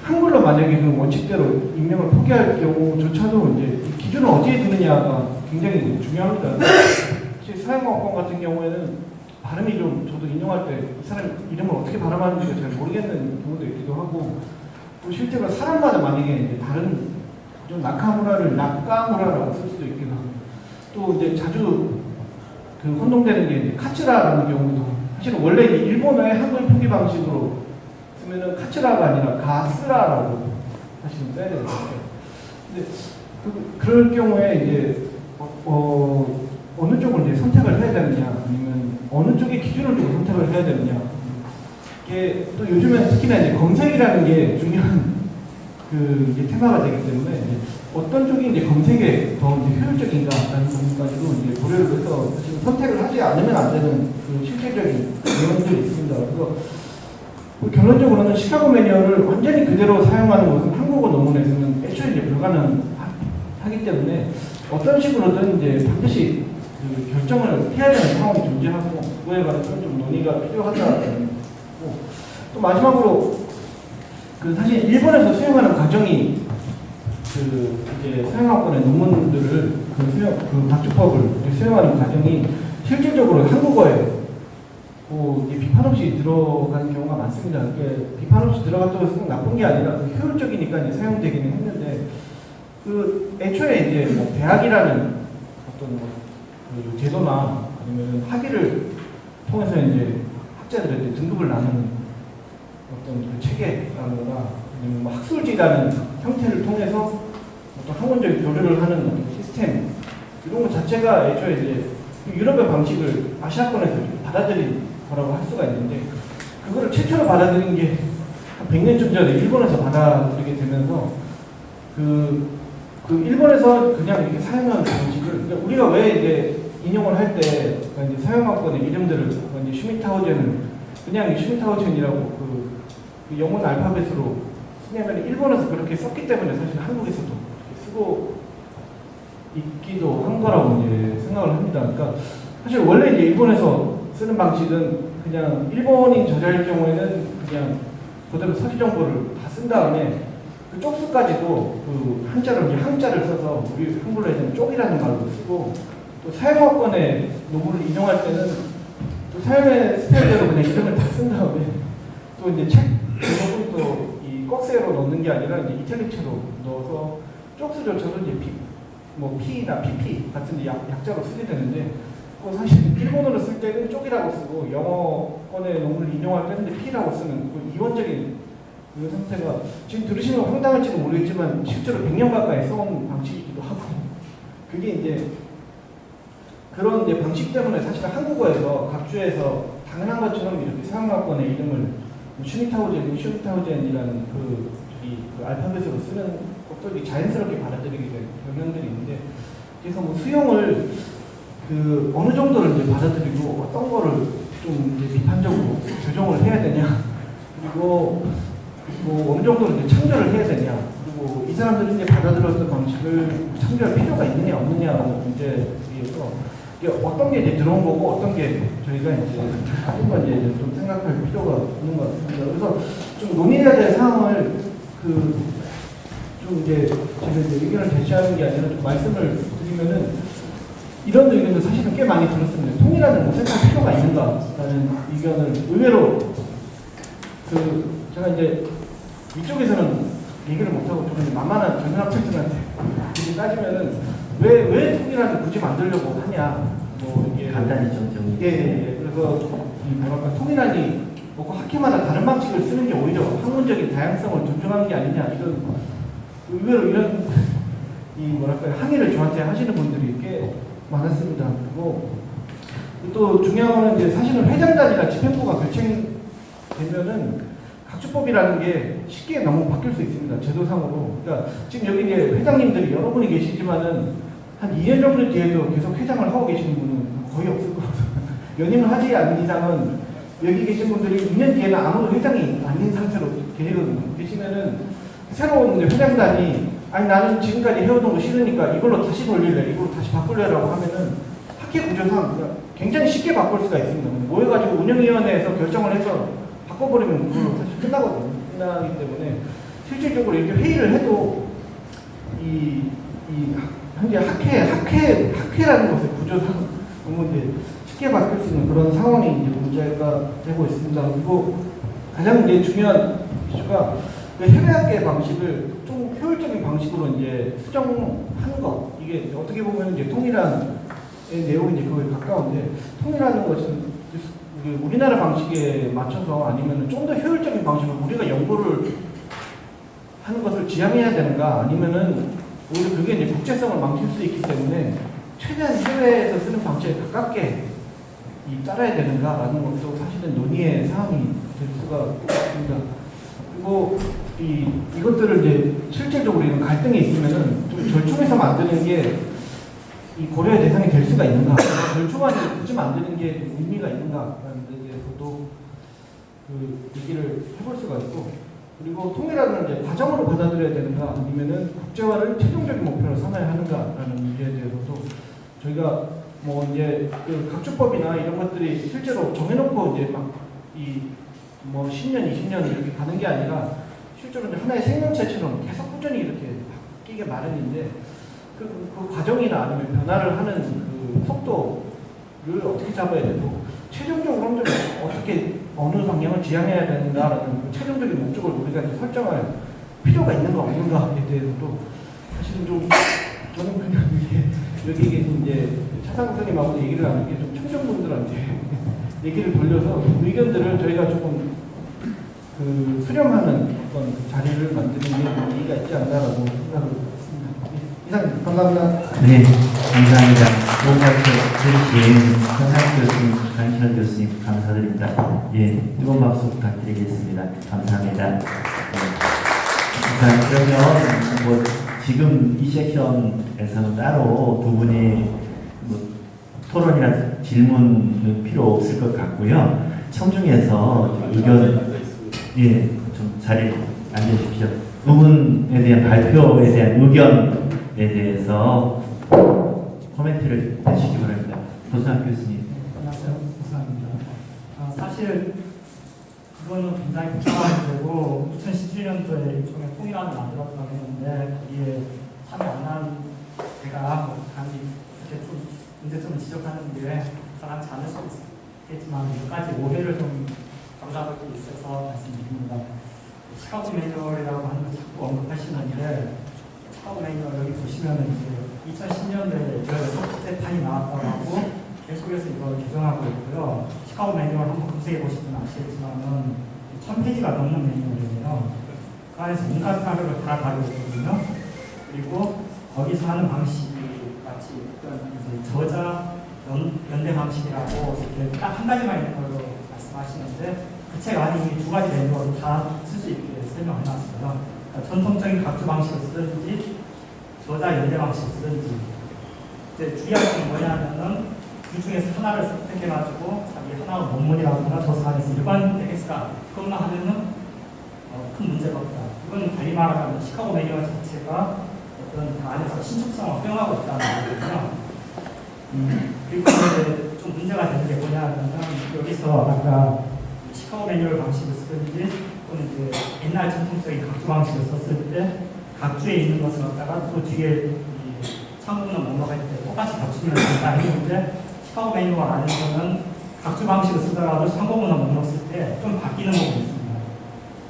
한글로 만약에 그 원칙대로 임명을 포기할 경우조차도 이제 이 기준을 어디에 두느냐가 굉장히 중요합니다. 사실 서양어권 같은 경우에는 발음이 좀 저도 인용할 때 이 사람 이름을 어떻게 발음하는지가 잘 모르겠는 경우도 있기도 하고 또 실제로 사람마다 만약에 이제 다른 좀 나카무라를 나카무라라고 쓸 수도 있기도 하고 또 이제 자주 그 혼동되는 게 이제 카츠라라는 경우도 사실은 원래 이제 일본어의 한글 표기 방식으로 쓰면은 카츠라가 아니라 가스라라고 사실은 써야 되거든요. 근데 그럴 경우에 이제 어느 쪽을 이제 선택을 해야 되느냐 아니면 어느 쪽의 기준을 두고 선택을 해야 되느냐 이게 또 요즘에 특히나 이제 검색이라는 게 중요한 그 이제 테마가 되기 때문에 이제 어떤 쪽이 이제 검색에 더 이제 효율적인가라는 부분까지도 이제 고려를 해서 지금 선택을 하지 않으면 안 되는 그 실질적인 내용들이 있습니다. 그래서 뭐 결론적으로는 시카고 매뉴얼을 완전히 그대로 사용하는 것은 한국어 논문에서는 애초에 이제 불가능하기 때문에 어떤 식으로든 이제 반드시 그 결정을 해야 되는 상황이 존재하고 그거에 관해서는 좀 논의가 필요하다는 거고 또 마지막으로 그 사실 일본에서 수용하는 과정이 그 이제 서양어권의 논문들을 그 박주법을 수용하는 과정이 실질적으로 한국어에 이게 비판 없이 들어가는 경우가 많습니다. 그게 비판 없이 들어갔다고 해서 나쁜 게 아니라 효율적이니까 이제 사용되기는 했는데 그 애초에 이제 뭐 대학이라는 어떤 그 제도나 아니면 학위를 통해서 이제 학자들한테 등급을 나누는 어떤 그 체계라거나 아니면 뭐 학술지라는 형태를 통해서 어떤 학문적 교류를 하는 어떤 시스템 이런 것 자체가 애초에 이제 유럽의 방식을 아시아권에서 받아들인 거라고 할 수가 있는데 그거를 최초로 받아들인 게 한 100년쯤 전에 일본에서 받아들이게 되면서 그 일본에서 그냥 이렇게 사용하는 방식을 그러니까 우리가 왜 이제 인용을 할 때 이제 서양어권의 이름들을 이제 슈미타우젠을 그냥 슈미타우젠이라고 그 영문 알파벳으로 쓰냐면 일본에서 그렇게 썼기 때문에 사실 한국에서도 이렇게 쓰고 있기도 한 거라고 이제 생각을 합니다. 그러니까 사실 원래 이제 일본에서 쓰는 방식은 그냥 일본인 저자일 경우에는 그냥 그대로 서지 정보를 다 쓴 다음에 그 쪽수까지도 그 한자를 이제 항자를 써서 우리 한글로 해서 쪽이라는 말로 쓰고 또 서양어권의 논문을 인용할 때는 또 서양의 스타일대로 그냥 이름을 다 쓴 다음에 또 이제 책 제목은 또 이 꺽쇠로 넣는 게 아니라 이제 이탈릭체로 넣어서 쪽수조차도 이제 뭐 P나 PP 같은 약자로 쓰게 되는데 사실 일본어로 쓸 때는 쪽이라고 쓰고 영어권의 논문을 인용할 때는 P라고 쓰는 그 이원적인 그 상태가 지금 들으시면 황당할지도 모르겠지만 실제로 100년 가까이 써온 방식이기도 하고 그게 이제 그런 이제 방식 때문에 사실 한국어에서 각주에서 당연한 것처럼 이렇게 서양어권의 이름을 슈미타우젠이라는 그 알파벳으로 쓰는 것들이 자연스럽게 받아들이게 된 경향들이 있는데 그래서 뭐 수용을 그 어느 정도를 이제 받아들이고 어떤 거를 좀 이제 비판적으로 조정을 해야 되냐 그리고 뭐 어느 정도로 이제 참조를 해야 되냐 그리고 이 사람들이 이제 받아들였던 방식을 참조할 필요가 있느냐 없느냐라는 문제에 의해서 이게 어떤 게 이제 들어온 거고 어떤 게 저희가 이제 한번 이제 좀 생각할 필요가 있는 것 같습니다. 그래서 좀 논의해야 될 상황을 좀 이제 제가 이제 의견을 제시하는 게 아니라 좀 말씀을 드리면은 이런 의견도 사실은 꽤 많이 들었습니다. 통일하는 뭐 생각 필요가 있는가라는 의견을 의외로 제가 이제 이쪽에서는 얘기를 못하고 좀 만만한 젊은 학생들한테 따지면은 왜 통일하는 굳이 만들려고 하냐 뭐 이게 간단히 좀 정리. 예. 그래서 이 뭐랄까 통일하니 뭐 학회마다 다른 방식을 쓰는 게 오히려 학문적인 다양성을 존중하는 게 아니냐 이런 의외로 이런 이 뭐랄까 항의를 저한테 하시는 분들이 꽤 많았습니다. 그리고 또 중요한 거는 이제 사실은 회장단이나 집행부가 교체되면은 각주법이라는 게 쉽게 너무 바뀔 수 있습니다. 제도상으로. 그러니까 지금 여기 이제 회장님들이 여러분이 계시지만은 한 2년 정도 뒤에도 계속 회장을 하고 계시는 분은 거의 없을 것 같아요. 연임을 하지 않는 이상은 여기 계신 분들이 2년 뒤에는 아무도 회장이 아닌 상태로 계시면은 새로운 회장단이 아니 나는 지금까지 해오던 거 싫으니까 이걸로 다시 돌릴래, 이걸로 다시 바꿀래라고 하면은 학회 구조상 굉장히 쉽게 바꿀 수가 있습니다. 모여가지고 운영위원회에서 결정을 해서 바꿔버리면 그걸로 사실 끝나거든요. 끝나기 때문에 실질적으로 이렇게 회의를 해도 현재 학회라는 것의 구조상 너무 이제 쉽게 바뀔 수 있는 그런 상황이 이제 문제가 되고 있습니다. 그리고 가장 이제 중요한 이슈가 그 해외학계 방식을 좀 효율적인 방식으로 이제 수정하는 것. 이게 어떻게 보면 이제 통일한 내용이 이제 그거에 가까운데, 통일하는 것은 우리나라 방식에 맞춰서 아니면 좀 더 효율적인 방식으로 우리가 연구를 하는 것을 지향해야 되는가, 아니면은 오히려 그게 이제 국제성을 망칠 수 있기 때문에 최대한 해외에서 쓰는 방식에 가깝게 따라야 되는가라는 것도 사실은 논의의 사항이 될 수가 있습니다. 그리고 이것들을 이제 실질적으로 이런 갈등이 있으면은 좀 절충해서 만드는 게 이 고려의 대상이 될 수가 있는가, 절충하지 굳이 만드는 게 좀 의미가 있는가라는 데 대해서도 그 얘기를 해볼 수가 있고, 그리고 통일하는 이제 과정으로 받아들여야 되는가, 아니면은 국제화를 최종적인 목표로 삼아야 하는가라는 문제에 대해서도 저희가 뭐 이제 그 각주법이나 이런 것들이 실제로 정해놓고 이제 막 뭐 10년, 20년 이렇게 가는 게 아니라 실제로 이제 하나의 생명체처럼 계속 꾸준히 이렇게 바뀌게 마련인데, 그 과정이나 아니면 변화를 하는 그 속도를 어떻게 잡아야 되고, 최종적으로 좀 어떻게 어느 방향을 지향해야 되는가라는 그 최종적인 목적을 우리가 이제 설정할 필요가 있는가 없는가에 대해서도 사실은 좀 저는 그냥 여기 계신 이제 차상 선생님하고 얘기를 하는 게 좀 청정분들한테 얘기를 돌려서 의견들을 저희가 조금 그 수렴하는 어떤 자리를 만드는 게 의미가 있지 않나라고 생각을 했습니다. 이상 감사합니다. 네, 감사합니다. 좋은 발표 해주신 현상 교수님, 강신원 교수님 감사드립니다. 예, 뜨거운 박수 부탁드리겠습니다. 감사합니다. 네. 자, 그러면 뭐 지금 이 세션에서는 따로 두 분이 뭐 토론이나 질문은 필요 없을 것 같고요. 청중에서 의견, 예, 좀 자리에 앉으십시오. 부분에 대한 발표에 대한 의견에 대해서 코멘트를 해주시기 바랍니다. 도수학 교수님. 안녕하세요. 도수학입니다. 사실 그거는 굉장히 복잡한 문제고 2017년도에 일종의 통일안을 만들었다고 했는데 거기에 참여 안 한 제가 뭐 감히 이렇게 좀 문제점을 지적하는 게 사람지 않을 수 있겠지만 몇 가지 오해를 좀 감사하고 있어서 말씀드립니다. 시카고 매뉴얼이라고 하는 거 자꾸 언급하시는데, 시카고 매뉴얼 여기 보시면 이제 2010년도에 16대 판이 나왔다고 하고 계속해서 이걸 개정하고 있고요. 시카고 매뉴얼 한번 검색해 보시면 아시겠지만은 1000페이지가 넘는 매뉴얼이에요. 그 안에서 온갖 사료를 다 다루고 있거든요. 그리고 거기서 하는 방식이 마치 어떤 이제 저자 연대 방식이라고 이렇게 딱 한 가지만 있는 걸로 말씀하시는데, 그 책 안에 이미 두 가지 매뉴얼을 다 쓸 수 있게 설명해놨어요. 그러니까 전통적인 각주 방식을 쓰든지 저자 연대 방식을 쓰든지. 이제 주의할 건 뭐냐면은 그 중에서 하나를 선택해가지고 자기 하나가 논문이라거나 저서안에서 일반 텍스트가 그것만 하면은 큰 문제가 없다. 이건 달리 말하면 시카고 매뉴얼 자체가 어떤 그 안에서 신축성을 허용하고 있다는 거거든요. 그리고 이제 좀 문제가 되는 게 뭐냐면은 여기서 아까 시카고 매뉴얼 방식을 쓰든지 또는 이제 옛날 전통적인 각주 방식을 썼을 때 각주에 있는 것을 갖다가 또 뒤에 참고문헌 목록할 때 똑같이 겹치면 된다 했는데, 시카고 매뉴얼 안에서는 각주 방식을 쓰더라도 참고문헌 목록 쓸 때 좀 바뀌는 부분이 있습니다.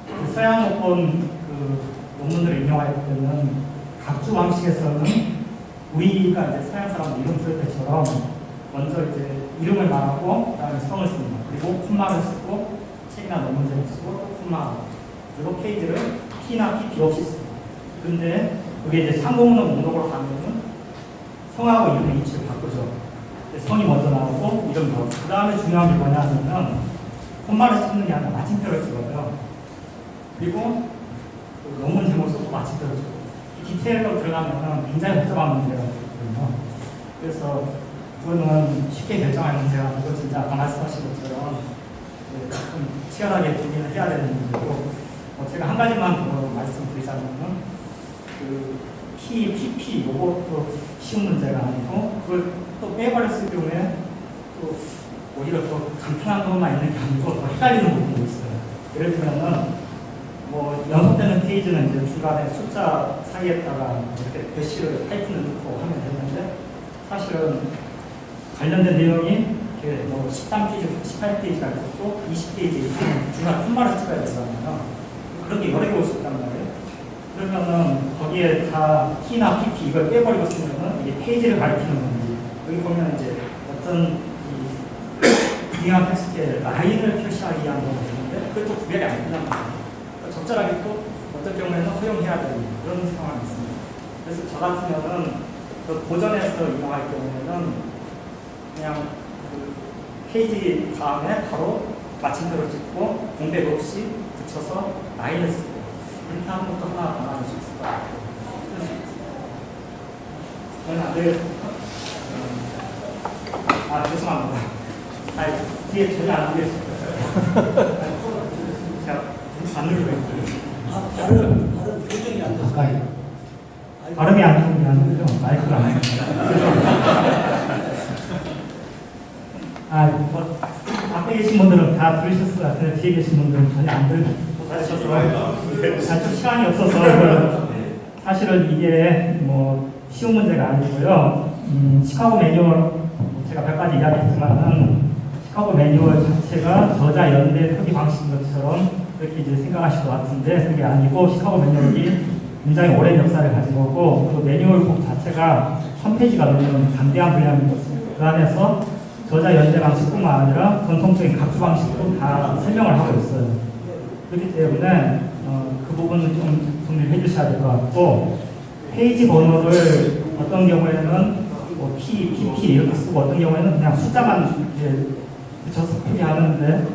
그 서양어권 그 논문들을 인용할 때는 각주 방식에서는 우리가 이제 서양 사람 이름 쓸 때처럼 먼저 이제 이름을 말하고 그다음에 성을 씁니다. 그리고 콤마를 쓰고 책이나 논문제를 쓰고 또 콤마, 그리고 페이지를 P나 PP 없이 씁니다. 근데 그게 이제 참고문헌 목록으로 가면은 성하고 이름의 위치를 바꾸죠. 성이 먼저 나오고 이름 나오고, 그 다음에 중요한 게 뭐냐면은 콤마를 찍는 게 아니라 마침표를 찍어요. 그리고 그 논문 제목 쓰고 마침표를 찍고, 이 디테일로 들어가면 굉장히 복잡한 문제가 있거든요. 그래서 그거는 쉽게 결정할 문제가 아니고 진짜 아까 말씀하신 것처럼 좀 치열하게 준비를 해야 되는 문제고, 제가 한 가지만 더 말씀드리자면은 그 PP 요것도 쉬운 문제가 아니고, 그걸 또 빼버렸을 경우에 또 오히려 더 간편한 것만 있는 게 아니고 더 헷갈리는 부분도 있어요. 예를 들면은 뭐 연속되는 페이지는 이제 중간에 숫자 사이에다가 이렇게 대시를 하이픈을 넣고 하면 되는데 사실은 관련된 내용이 이렇게 뭐 13페이지, 18페이지가 있고 20페이지 중간 콤마를 찍어야 되잖아요. 그렇게 여러 개 올 수 있단 말이에요. 그러면은 거기에 다 T나 PP 이걸 빼버리고 쓰면은 이게 페이지를 가리키는 건지 여기 보면 이제 어떤 빙하 텍스트에 라인을 표시하기 위한 경우가 있는데 그게 또 구별이 안 된단 말이에요. 적절하게 또 어떤 경우에는 허용해야 되는 그런 상황이 있습니다. 그래서 저 같으면은 그 고전에서 이용할 경우에는 그냥 그 페이지 다음에 바로 마침표를 찍고 공백 없이 붙여서 라인을 쓰고 이렇게 하는 것도 하나 알아볼 수 있을 것 같아요. 그건 안 되겠습니까? 죄송합니다. 뒤에 전혀 안 되겠습니다. 제가 안 누르고 발음 표정이 안 돼서. 가까이. 발음이 안 좋은 게 아니고요. 마이크가 안 뭐, 앞에 계신 분들은 다 들으셨을 것 같아요. 뒤에 계신 분들은 전혀 안 들으셨어요. 좀 시간이 없어서 사실은 이게 뭐 쉬운 문제가 아니고요. 시카고 매뉴얼 제가 몇 가지 이야기했지만은 시카고 매뉴얼 자체가 저자 연대 표기 방식인 것처럼 그렇게 이제 생각하실 것 같은데 그게 아니고 시카고 매뉴얼이 굉장히 오랜 역사를 가지고 오고 그 매뉴얼북 자체가 1000페이지가 넘는 담대한 분량인 것입니다. 그 안에서 저자 연대 방식뿐만 아니라 전통적인 각주 방식도 다 설명을 하고 있어요. 그렇기 때문에 그 부분은 좀 정리를 해주셔야 될 것 같고 페이지 번호를 어떤 경우에는 뭐 P, PP 이렇게 쓰고 어떤 경우에는 그냥 숫자만 이제 붙여서 표기하는데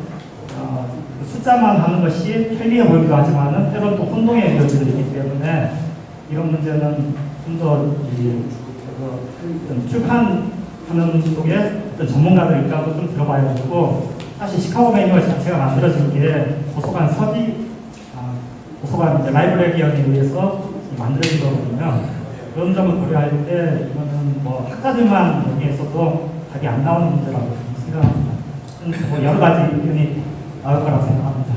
숫자만 하는 것이 편리해 보이기도 하지만은 때로는 또 혼동의 여지도 있기 때문에 이런 문제는 좀 더 출판하는 쪽에 어떤 전문가들 입장도 좀 들어봐야 되고 사실 시카고 매뉴얼 자체가 만들어진 게 도서관 이제 라이브러리에 의해서 만들어진 거거든요. 그런 점을 고려할 때 이거는 뭐 학자들만 여기에서도 답이 안 나오는 문제라고 생각합니다. 뭐 여러 가지 의견이 나올 거라고 생각합니다.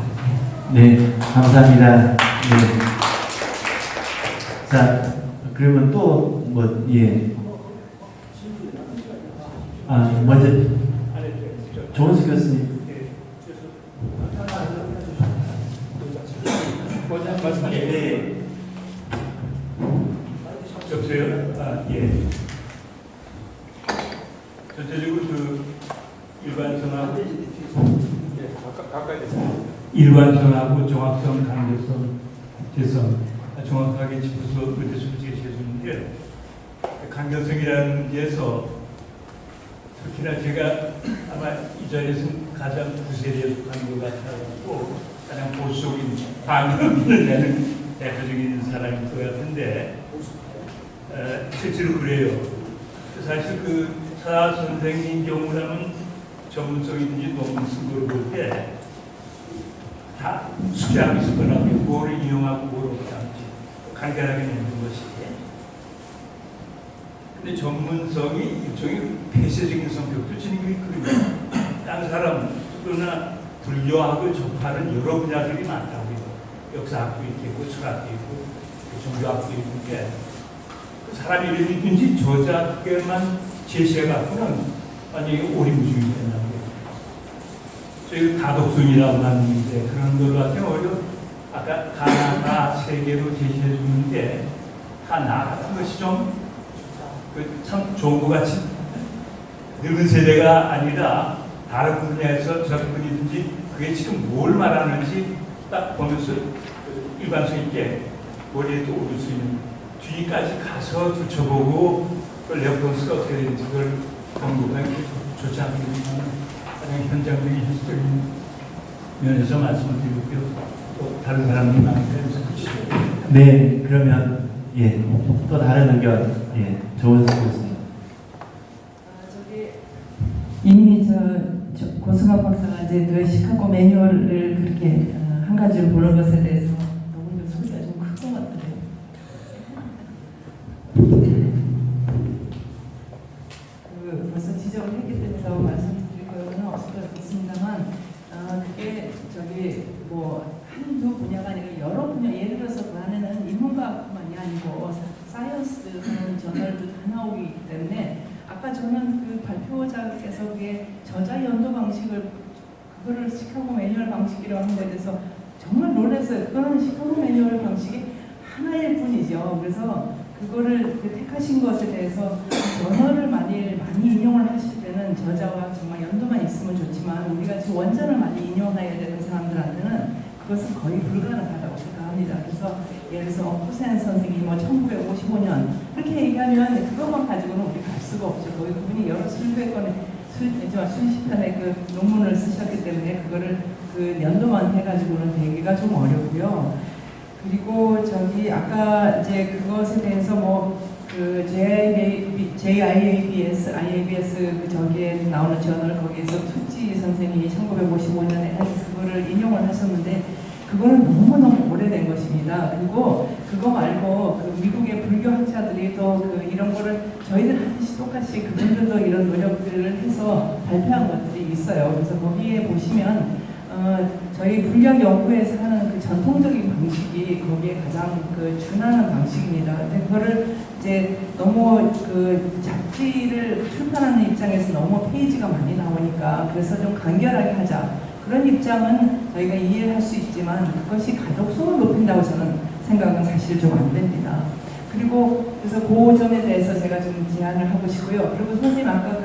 네, 감사합니다. 네. 자, 그러면 또 뭐 먼저 조은수 교수님. 네. 여보세요? 예. 전체적으로 그 일관성하고 정확성, 강조성, 국제성 정확하게 짚어서 그때 솔직히 해주는데 강조성이라는 문제에서 특히나 제가 아마 이 자리에서 가장 구세리에 속한 것 같아서 가장 보수적인 반응을 내는 대표적인 사람일 것 같은데 실제로 그래요. 사실 그 사 선생님 경우라면 전문성이든지 논문 쓴 걸 볼 때 다 수량이 있을 거라고 뭐를 이용하고 뭐를 없다는지 간결하게 내는 것이. 근데 전문성이 일종의 폐쇄적인 성격도 지니고 있거든요. 다른 사람 그러나 불교학을 접하는 여러 분야들이 많다고요. 역사학도 있고 철학도 있고 종교학도 있고 게 사람 이름이 있든지 저자께만 제시해갖고는 완전히 오리무중이 된다고요. 저희 다독성이라고 하는데 그런 걸로 하면 오히려 아까 하나 세 개로 제시해 주는데 하나 같은 것이 좀 참 좋은 것 같이 늙은 세대가 아니라 다른 분야에서 접근이든지 그게 지금 뭘 말하는지 딱 보면서 일관성 있게 머리에 떠오를 수 있는 뒤까지 가서 들춰보고 그 레퍼런스가 어떻게 되는지 그걸 공부하는 게 좋지 않겠지만 가장 현장적인 현실적인 면에서 말씀을 드리고요. 또 다른 사람들이 많기 때문에 네, 그러면 또 다른 의견 조은수 교수님. 이미 고승학 박사가 이제 그 시카고 매뉴얼을 그렇게 한 가지로 보는 것에 대해서 너무 좀 소리가 좀 큰 것 같아요. 벌써 지적을 했기 때문에 말씀드릴 거는 없을 것 같습니다만 그게 저는 그 발표자께서 그게 저자 연도 방식을 그거를 시카고 매뉴얼 방식이라고 하는 거에 대해서 정말 놀랐어요. 그거는 시카고 매뉴얼 방식이 하나일 뿐이죠. 그래서 그거를 택하신 것에 대해서 저널을 많이 인용을 하실 때는 저자와 정말 연도만 있으면 좋지만 우리가 지금 원전을 많이 인용해야 되는 사람들한테는 그것은 거의 불가능하다고 생각합니다. 그래서 예를 들어서 후센 선생님이 뭐 1955년 그렇게 얘기하면 그것만 가지고는 우리 갈 수가 없죠. 거기 그분이 여러 수십 편의 그 논문을 쓰셨기 때문에 그거를 그 연도만 해가지고는 되기가 좀 어렵고요. 그리고 저기 아까 이제 그것에 대해서 뭐 그 JIABS 그 저기에 나오는 저널 거기에서 투지 선생님이 1955년에 한 그거를 인용을 하셨는데 그거는 너무너무 오래된 것입니다. 그리고 그거 말고 그 미국의 불교 학자들이 또 그 이런 거를 저희들 하듯이 똑같이 그분들도 이런 노력들을 해서 발표한 것들이 있어요. 그래서 거기에 보시면 저희 불교 연구에서 하는 그 전통적인 방식이 거기에 가장 그 준하는 방식입니다. 근데 그거를 이제 너무 그 잡지를 출판하는 입장에서 너무 페이지가 많이 나오니까 그래서 좀 간결하게 하자. 그런 입장은 저희가 이해할 수 있지만 그것이 가독성을 높인다고 저는 생각은 사실 좀 안 됩니다. 그리고 그래서 그 점에 대해서 제가 좀 제안을 하고 싶고요. 그리고 선생님 아까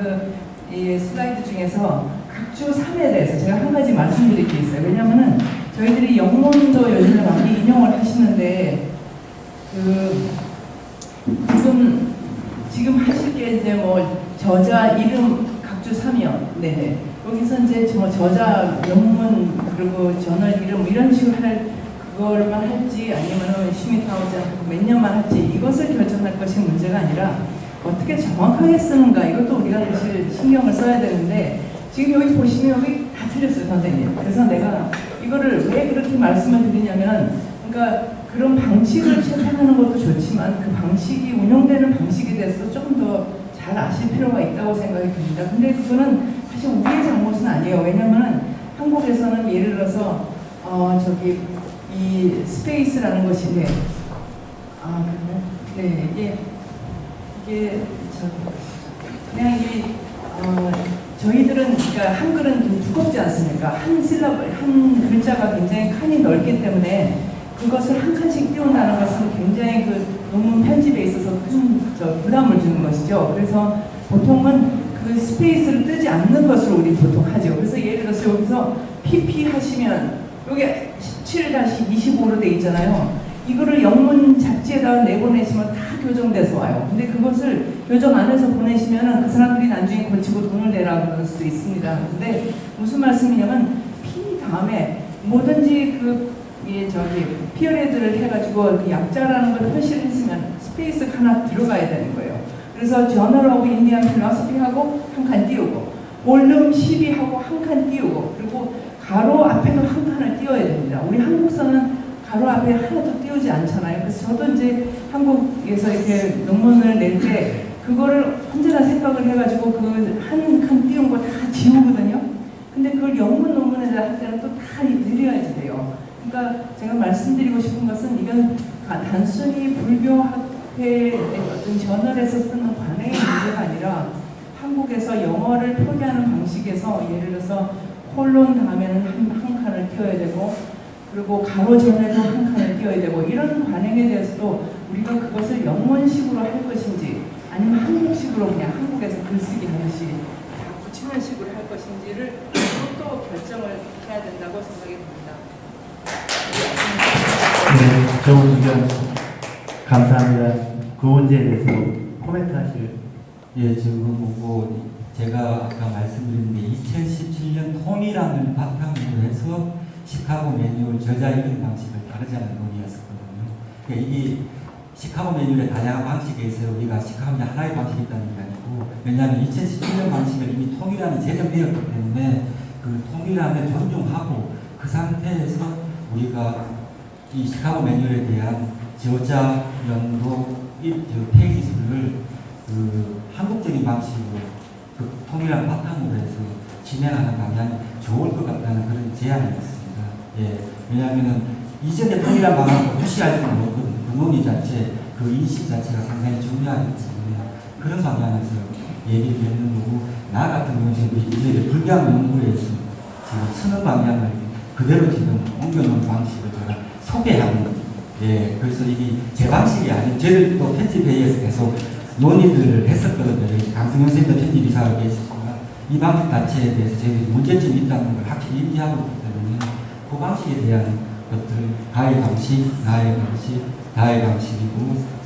이 슬라이드 중에서 각주 3에 대해서 제가 한 가지 말씀드릴 게 있어요. 왜냐하면은 저희들이 영문도 요즘에 많이 인용을 하시는데 지금 하실 게 이제 뭐 저자 이름 각주 3이요. 네네. 여기서 이제 저자 영문 그리고 저널 이름 이런 식으로 할 그걸만 할지 아니면은 슈미트하우자 몇 년만 할지 이것을 결정할 것이 문제가 아니라 어떻게 정확하게 쓰는가 이것도 우리가 사실 신경을 써야 되는데 지금 여기 보시면 여기 다 틀렸어요 선생님. 그래서 내가 이거를 왜 그렇게 말씀을 드리냐면 그러니까 그런 방식을 채택하는 것도 좋지만 그 방식이 운영되는 방식에 대해서 조금 더 잘 아실 필요가 있다고 생각이 듭니다. 근데 그거는 사실 우리의 잘못은 아니에요. 왜냐면 한국에서는 예를 들어서 이 스페이스라는 것인데 네 이게 그냥 저희들은 그러니까 한글은 좀 두껍지 않습니까? 한 글자가 굉장히 칸이 넓기 때문에 그것을 한 칸씩 띄운다는 것은 굉장히 그 논문 편집에 있어서 큰 부담을 주는 것이죠. 그래서 보통은 그 스페이스를 뜨지 않는 것으로 우리 보통 하죠. 그래서 예를 들어서 여기서 PP 하시면 여기 17-25로 돼 있잖아요. 이거를 영문 잡지에다가 내보내시면 다 교정돼서 와요. 근데 그것을 교정 안 해서 보내시면 그 사람들이 나중에 고치고 돈을 내라 그럴 수도 있습니다. 근데 무슨 말씀이냐면 P 다음에 뭐든지 피어레드를 해가지고 그 약자라는 걸 표시를 했으면 스페이스 하나 들어가야 되는 거예요. 그래서 저널 오브 인디안 필로소피하고 한 칸 띄우고 볼륨 12하고 한 칸 띄우고 그리고 가로 앞에도 한 칸을 띄워야 됩니다. 우리 한국서는 가로 앞에 하나도 띄우지 않잖아요. 그래서 저도 이제 한국에서 이렇게 논문을 낼 때 그거를 언제나 생각을 해가지고 그 한 칸 띄운 거 다 지우거든요. 근데 그걸 영문 논문에다 할 때는 또 다 늘려야지 돼요. 그러니까 제가 말씀드리고 싶은 것은 이건 단순히 불교학회의 어떤 저널에서 쓰는 관행의 문제가 아니라 한국에서 영어를 표기하는 방식에서 예를 들어서 콜론 다음에는 한 칸을 띄워야 되고 그리고 가로 전에도 한 칸을 띄워야 되고 이런 관행에 대해서도 우리가 그것을 영문식으로 할 것인지 아니면 한국식으로 그냥 한국에서 글쓰기 하듯이 다 붙이는 식으로 할 것인지를 또 결정을 해야 된다고 생각이 듭니다. 네, 좋은 의견 감사합니다. 그 문제에 대해서 코멘트 하실. 예, 지금 보고 제가 아까 말씀드렸는데 2017년 통일안을 바탕으로 해서 시카고 매뉴얼 저자 이름 방식을 다르자는 논의였었거든요. 그러니까 이게 시카고 매뉴얼의 다양한 방식에 있어요. 우리가 시카고의 하나의 방식이 있다는 게 아니고 왜냐하면 2017년 방식을 이미 통일안이 제정되었기 때문에 그 통일안을 존중하고 그 상태에서 우리가 이 시카고 매뉴얼에 대한 저자 연도 페이지 수를 그 한국적인 방식으로 그 통일한 바탕으로 해서 진행하는 방향이 좋을 것 같다는 그런 제안이었습니다. 예, 왜냐하면은 이전에 통일한 방향을 무시할 수는 없거든요. 그 논의 자체, 그 인식 자체가 상당히 중요하기 때문에 그런 방향에서 얘기를 했는 거고, 나 같은 경우는 지금 이제 불교학 연구에서 지금 쓰는 방향을 그대로 지금 옮겨놓은 방식을 제가 소개하는, 예, 그래서 이게 제 방식이 아닌, 저희들도 편집회의에서 계속 논의들을 했었거든요. 강승현 선생님도 편집이사가 계시지만, 이 방식 자체에 대해서 저희들이 문제점이 있다는 걸 확실히 인지하고 있기 때문에, 그 방식에 대한 것들, 가의 방식, 나의 방식, 나의 방식이고,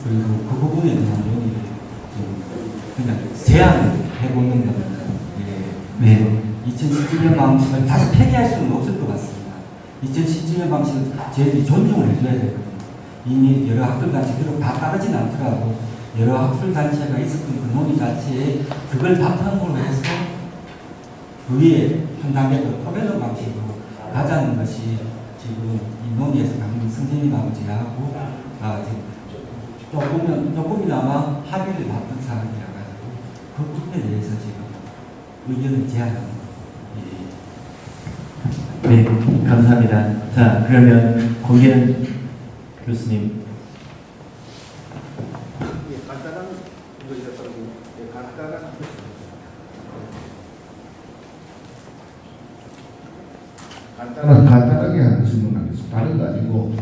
그리고 그 부분에 대한 논의를 좀 그냥 제안을 해보는 겁니다. 예. 네. 2017년 방식을 다시 폐기할 수는 없을 것 같습니다. 2017년 방식은 저희들이 존중을 해줘야 되거든요. 이미 여러 학술단체들은 다 따르진 않더라도 여러 학술단체가 있었던 그 논의 자체에 그걸 바탕으로 해서 그 위에 한 단계 더 토론하는 방식으로 가자는 것이 지금 이 논의에서 강민 선생님하고 제하고 지금 조금이나마 합의를 봤던 사항이라 가지고 그 부분에 대해서 지금 의견을 제안합니다. 네, 감사합니다. 자, 그러면 권기현 교수님. 간단한 간단하게 하는 질문하겠습니다. 다른 거 아니고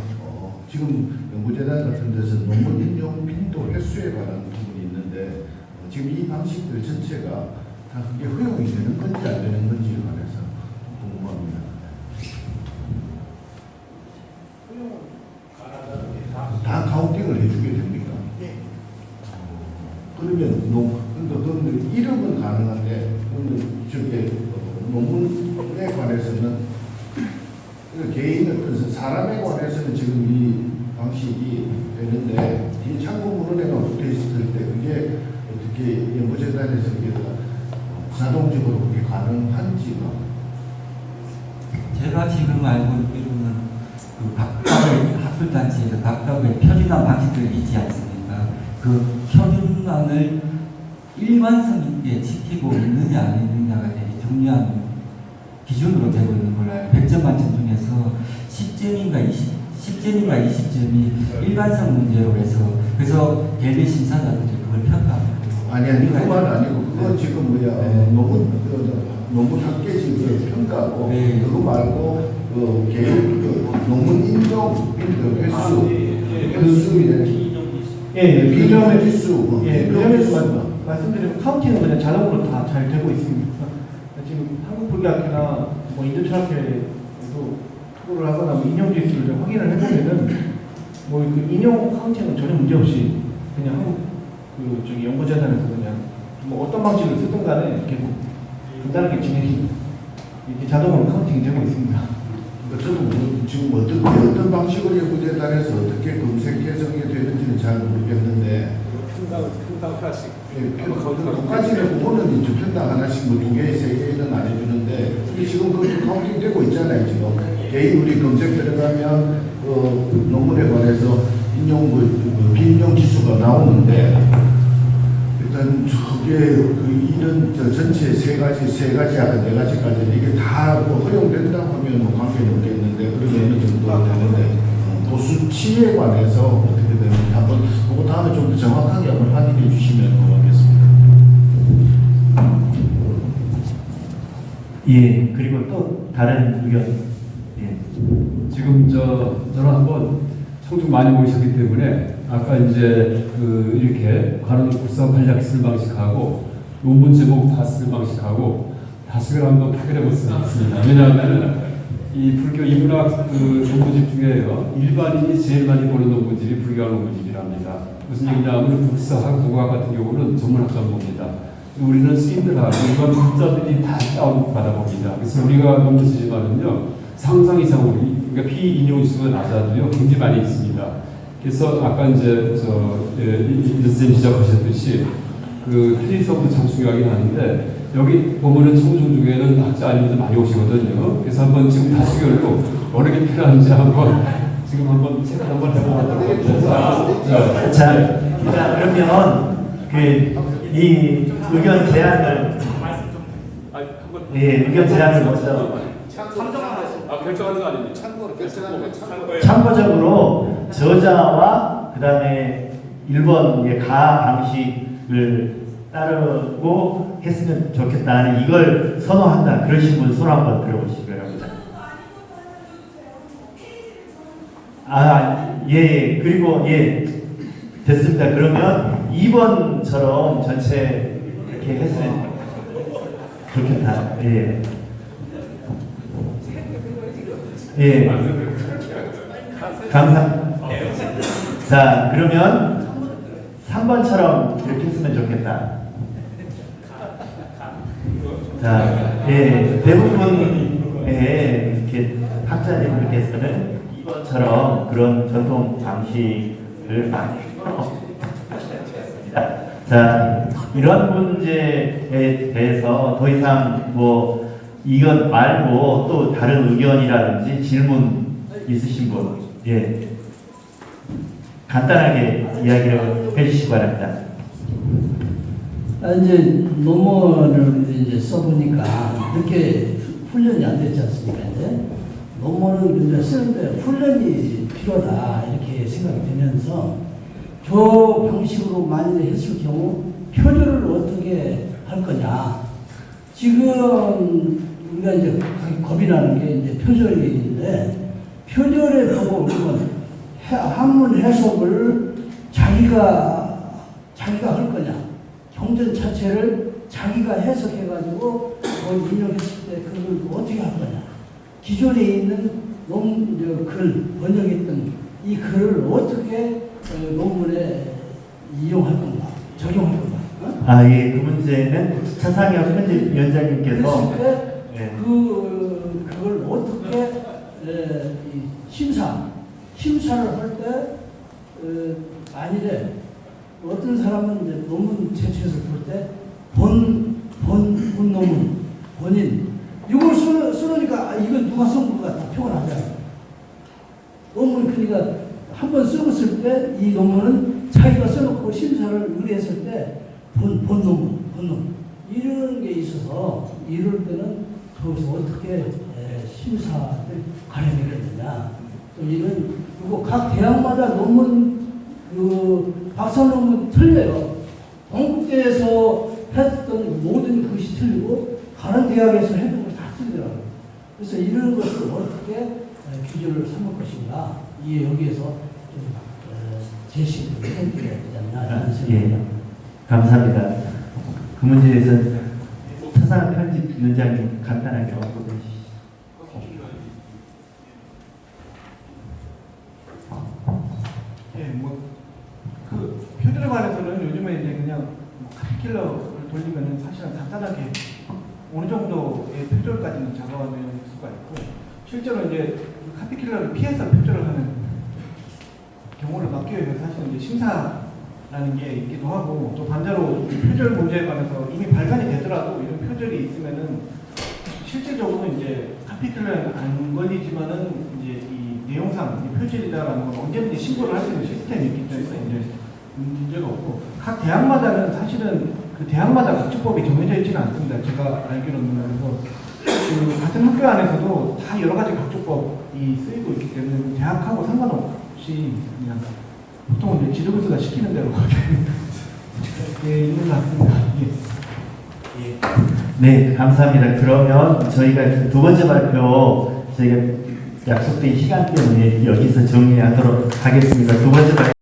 지금 연구재단 같은 데서 논문 인용 빈도 횟수에 관한 부분이 있는데 지금 이 방식들 전체가 다 그게 허용이 되는 건지 안 되는 건지에 관해서 궁금합니다. 다 카운팅을 해주게 됩니까? 네. 그러면 그런데 이름은 가능한데 저게 논문에 관해서는 개인은 그래서 사람에 관해서는 지금 이 방식이 되는데 이 참고문헌에만 붙어 있을 때 그게 어떻게 연구재단에서 이게 자동적으로 그게 가능한지가 제가 지금 알고 있기로는 그 각각의 학술단체에서 각각의 표준화 방식들이 있지 않습니까? 그 표준화를 일관성 있게 지키고 있느냐 안 있느냐가 되게 중요한 기준으로 되고 있는 걸로 알고 100점 만점 중에서 10점인가 20점이 일관성 문제로 해서 그래서 개별 심사자들이 그걸 평가합니다. 아니 그만 아니고 그거 지금 논문 학계지 평가고 네. 그거 말고 그 개인 논문 인정 빈도 횟수 그 점에 횟수 그 점에서 말씀드리면 카운팅은 그냥 자동으로 다 잘 되고 있습니다. 지금 한국불교학회나 뭐 인도철학회에도 투고를 하거나 뭐 인용 지수를 좀 확인을 해보면은 뭐 그 인용 카운팅은 전혀 문제 없이 그냥 한국 그 저기 연구재단에서 그냥 뭐 어떤 방식을 쓰든 간에 계속 간단하게 진행이 이렇게 자동으로 카운팅이 되고 있습니다. 저도 지금 어떤 방식으로 연구재단에서 어떻게 검색 해석이 되는지는 잘 모르겠는데 평당 하나씩. 그까지는 그거는 이제 평당 하나씩 뭐 2개, 3개는 안 해주는데 지금 그 카운팅 되고 있잖아요. 지금 개인 우리 검색 들어가면 논문에 관해서 인용 비인용 지수가 나오는데 일단 저게 이런 전체 세 가지 아까 4가지까지 이게 다 허용된다 하면 뭐 관계는 없겠는데 그러면 어느 정도 되는데 그 수치에 관해서 어떻게 되는지 한번 그거 다음에 좀 더 정확하게 한번 확인해 주시면 고맙겠습니다. 예, 그리고 또 다른 의견. 예. 지금 저는 한번 청중 많이 모이셨기 때문에 아까 이제 이렇게 가로는 국사 판략 쓸 방식하고 논문 제목 다 쓸 방식하고 다섯을 한번 타결해 보겠습니다. 왜냐하면 이 불교 이문학 논문집 중에요 일반인이 제일 많이 보는 논문집이 불교학 논문집이랍니다. 무슨 얘기냐면 국사학, 국어학 같은 경우는 전문학자 봅니다. 우리는 스님들하고 일반 학자들이 다 다운 받아봅니다. 그래서 우리가 논문 쓰지만은요 상상 이상으로 그러니까 피인용 지수가 낮아도요 굉장히 많이 있습니다. 그래서 아까 이제 이 선생님 지적하셨듯이 그 편의성도 참 중요하긴 하는데 여기 보면은 청중 중에는 학자 아니분들 많이 오시거든요. 그래서 한번 지금 다수결로 어느 게 필요한지 한번 지금 한번 생각 한번 해보겠습니다. 자, 그러면 이 의견 제안을 의견 제안을 먼저 결정하는 거 아닙니까? 참고적으로 저자와 그다음에 1번 가 방식을 따르고 했으면 좋겠다는 이걸 선호한다. 그러신 분 손 한번 들어보시기 바랍니다. 예. 그리고 예. 됐습니다. 그러면 2번처럼 전체 이렇게 했으면 좋겠다. 예. 예. 감사합니다. 자, 그러면 3번처럼 이렇게 했으면 좋겠다. 자, 예, 대부분의 이렇게 학자님들께서는 2번처럼 그런 전통 방식을 많이 하셨습니다. 자, 이런 문제에 대해서 더 이상 뭐 이것 말고 또 다른 의견이라든지 질문 있으신 분, 예, 간단하게 이야기를 해주시기 바랍니다. 이제 논문을 이제 써보니까 이렇게 훈련이 안 됐지 않습니까? 이제 논문을 이제 쓰는데 훈련이 필요하다 이렇게 생각이 되면서 저 방식으로 만약에 했을 경우 표절을 어떻게 할 거냐. 지금 우리가 이제 겁이 나는 게 이제 표절인데 표절의 방법은 한문 해석을 자기가 할 거냐. 경전 자체를 자기가 해석해가지고 인용했을 때 그걸 어떻게 할 거냐. 기존에 있는 글 번역했던 이 글을 어떻게 논문에 이용할 건가, 적용할 건가. 어? 예, 그 문제는 차상혁 편집위원장님께서 그랬을 때 네. 그걸 어떻게 심사를 할 때 만일에 어떤 사람은 이제 논문 제출해서 볼 때 본 논문 본인 이걸 쓰니까 이거 누가 쓴 거가 다 표가 나잖아요. 논문 그러니까 한번 써봤을 때 이 논문은 자기가 써놓고 심사를 의뢰했을 때 본 논문 이런 게 있어서 이럴 때는 거기서 어떻게 심사를 가려내겠느냐. 또 이런 그리고 각 대학마다 논문 박사 논문 틀려요. 동국대에서 했던 모든 것이 틀리고 다른 대학에서 했던 것이 다 틀리더라고요. 그래서 이런 것을 어떻게 규제를 삼을 것인가. 이게 여기에서 좀 제시를 해드려야 되지 않나 이런 생각입니다. 예, 감사합니다. 그 문제에 대해서 차상혁 편집위원장님 간단하게 언급해 주시죠. 예, 그 표절에 관해서는 요즘에 이제 그냥 카피킬러를 돌리면은 사실은 간단하게 어느 정도의 표절까지는 작업하는 수가 있고, 실제로 이제 그 카피킬러를 피해서 표절을 하는 경우를 막기 위해서 사실은 이제 심사라는 게 있기도 하고, 또 반대로 표절 문제에 관해서 이미 발간이 되더라도 이런 표절이 있으면은 실질적으로 이제 카피킬러에는 안 걸리지만은 이제 이 내용상 표절이다라는 건 언제든지 신고를 할 수 있는 시스템이 있기 때문에 이제 문제가 없고, 각 대학마다는 사실은 그 대학마다 각주법이 정해져 있지는 않습니다. 제가 알기로는. 그래서 그 같은 학교 안에서도 다 여러 가지 각주법이 쓰이고 있기 때문에 대학하고 상관없이 그냥 보통 이제 지도교수가 시키는 대로 예, 있는 것 같습니다. 예. 네, 감사합니다. 그러면 저희가 두 번째 발표 저희가 약속된 시간 때문에 여기서 정리하도록 하겠습니다. 두 번째 발표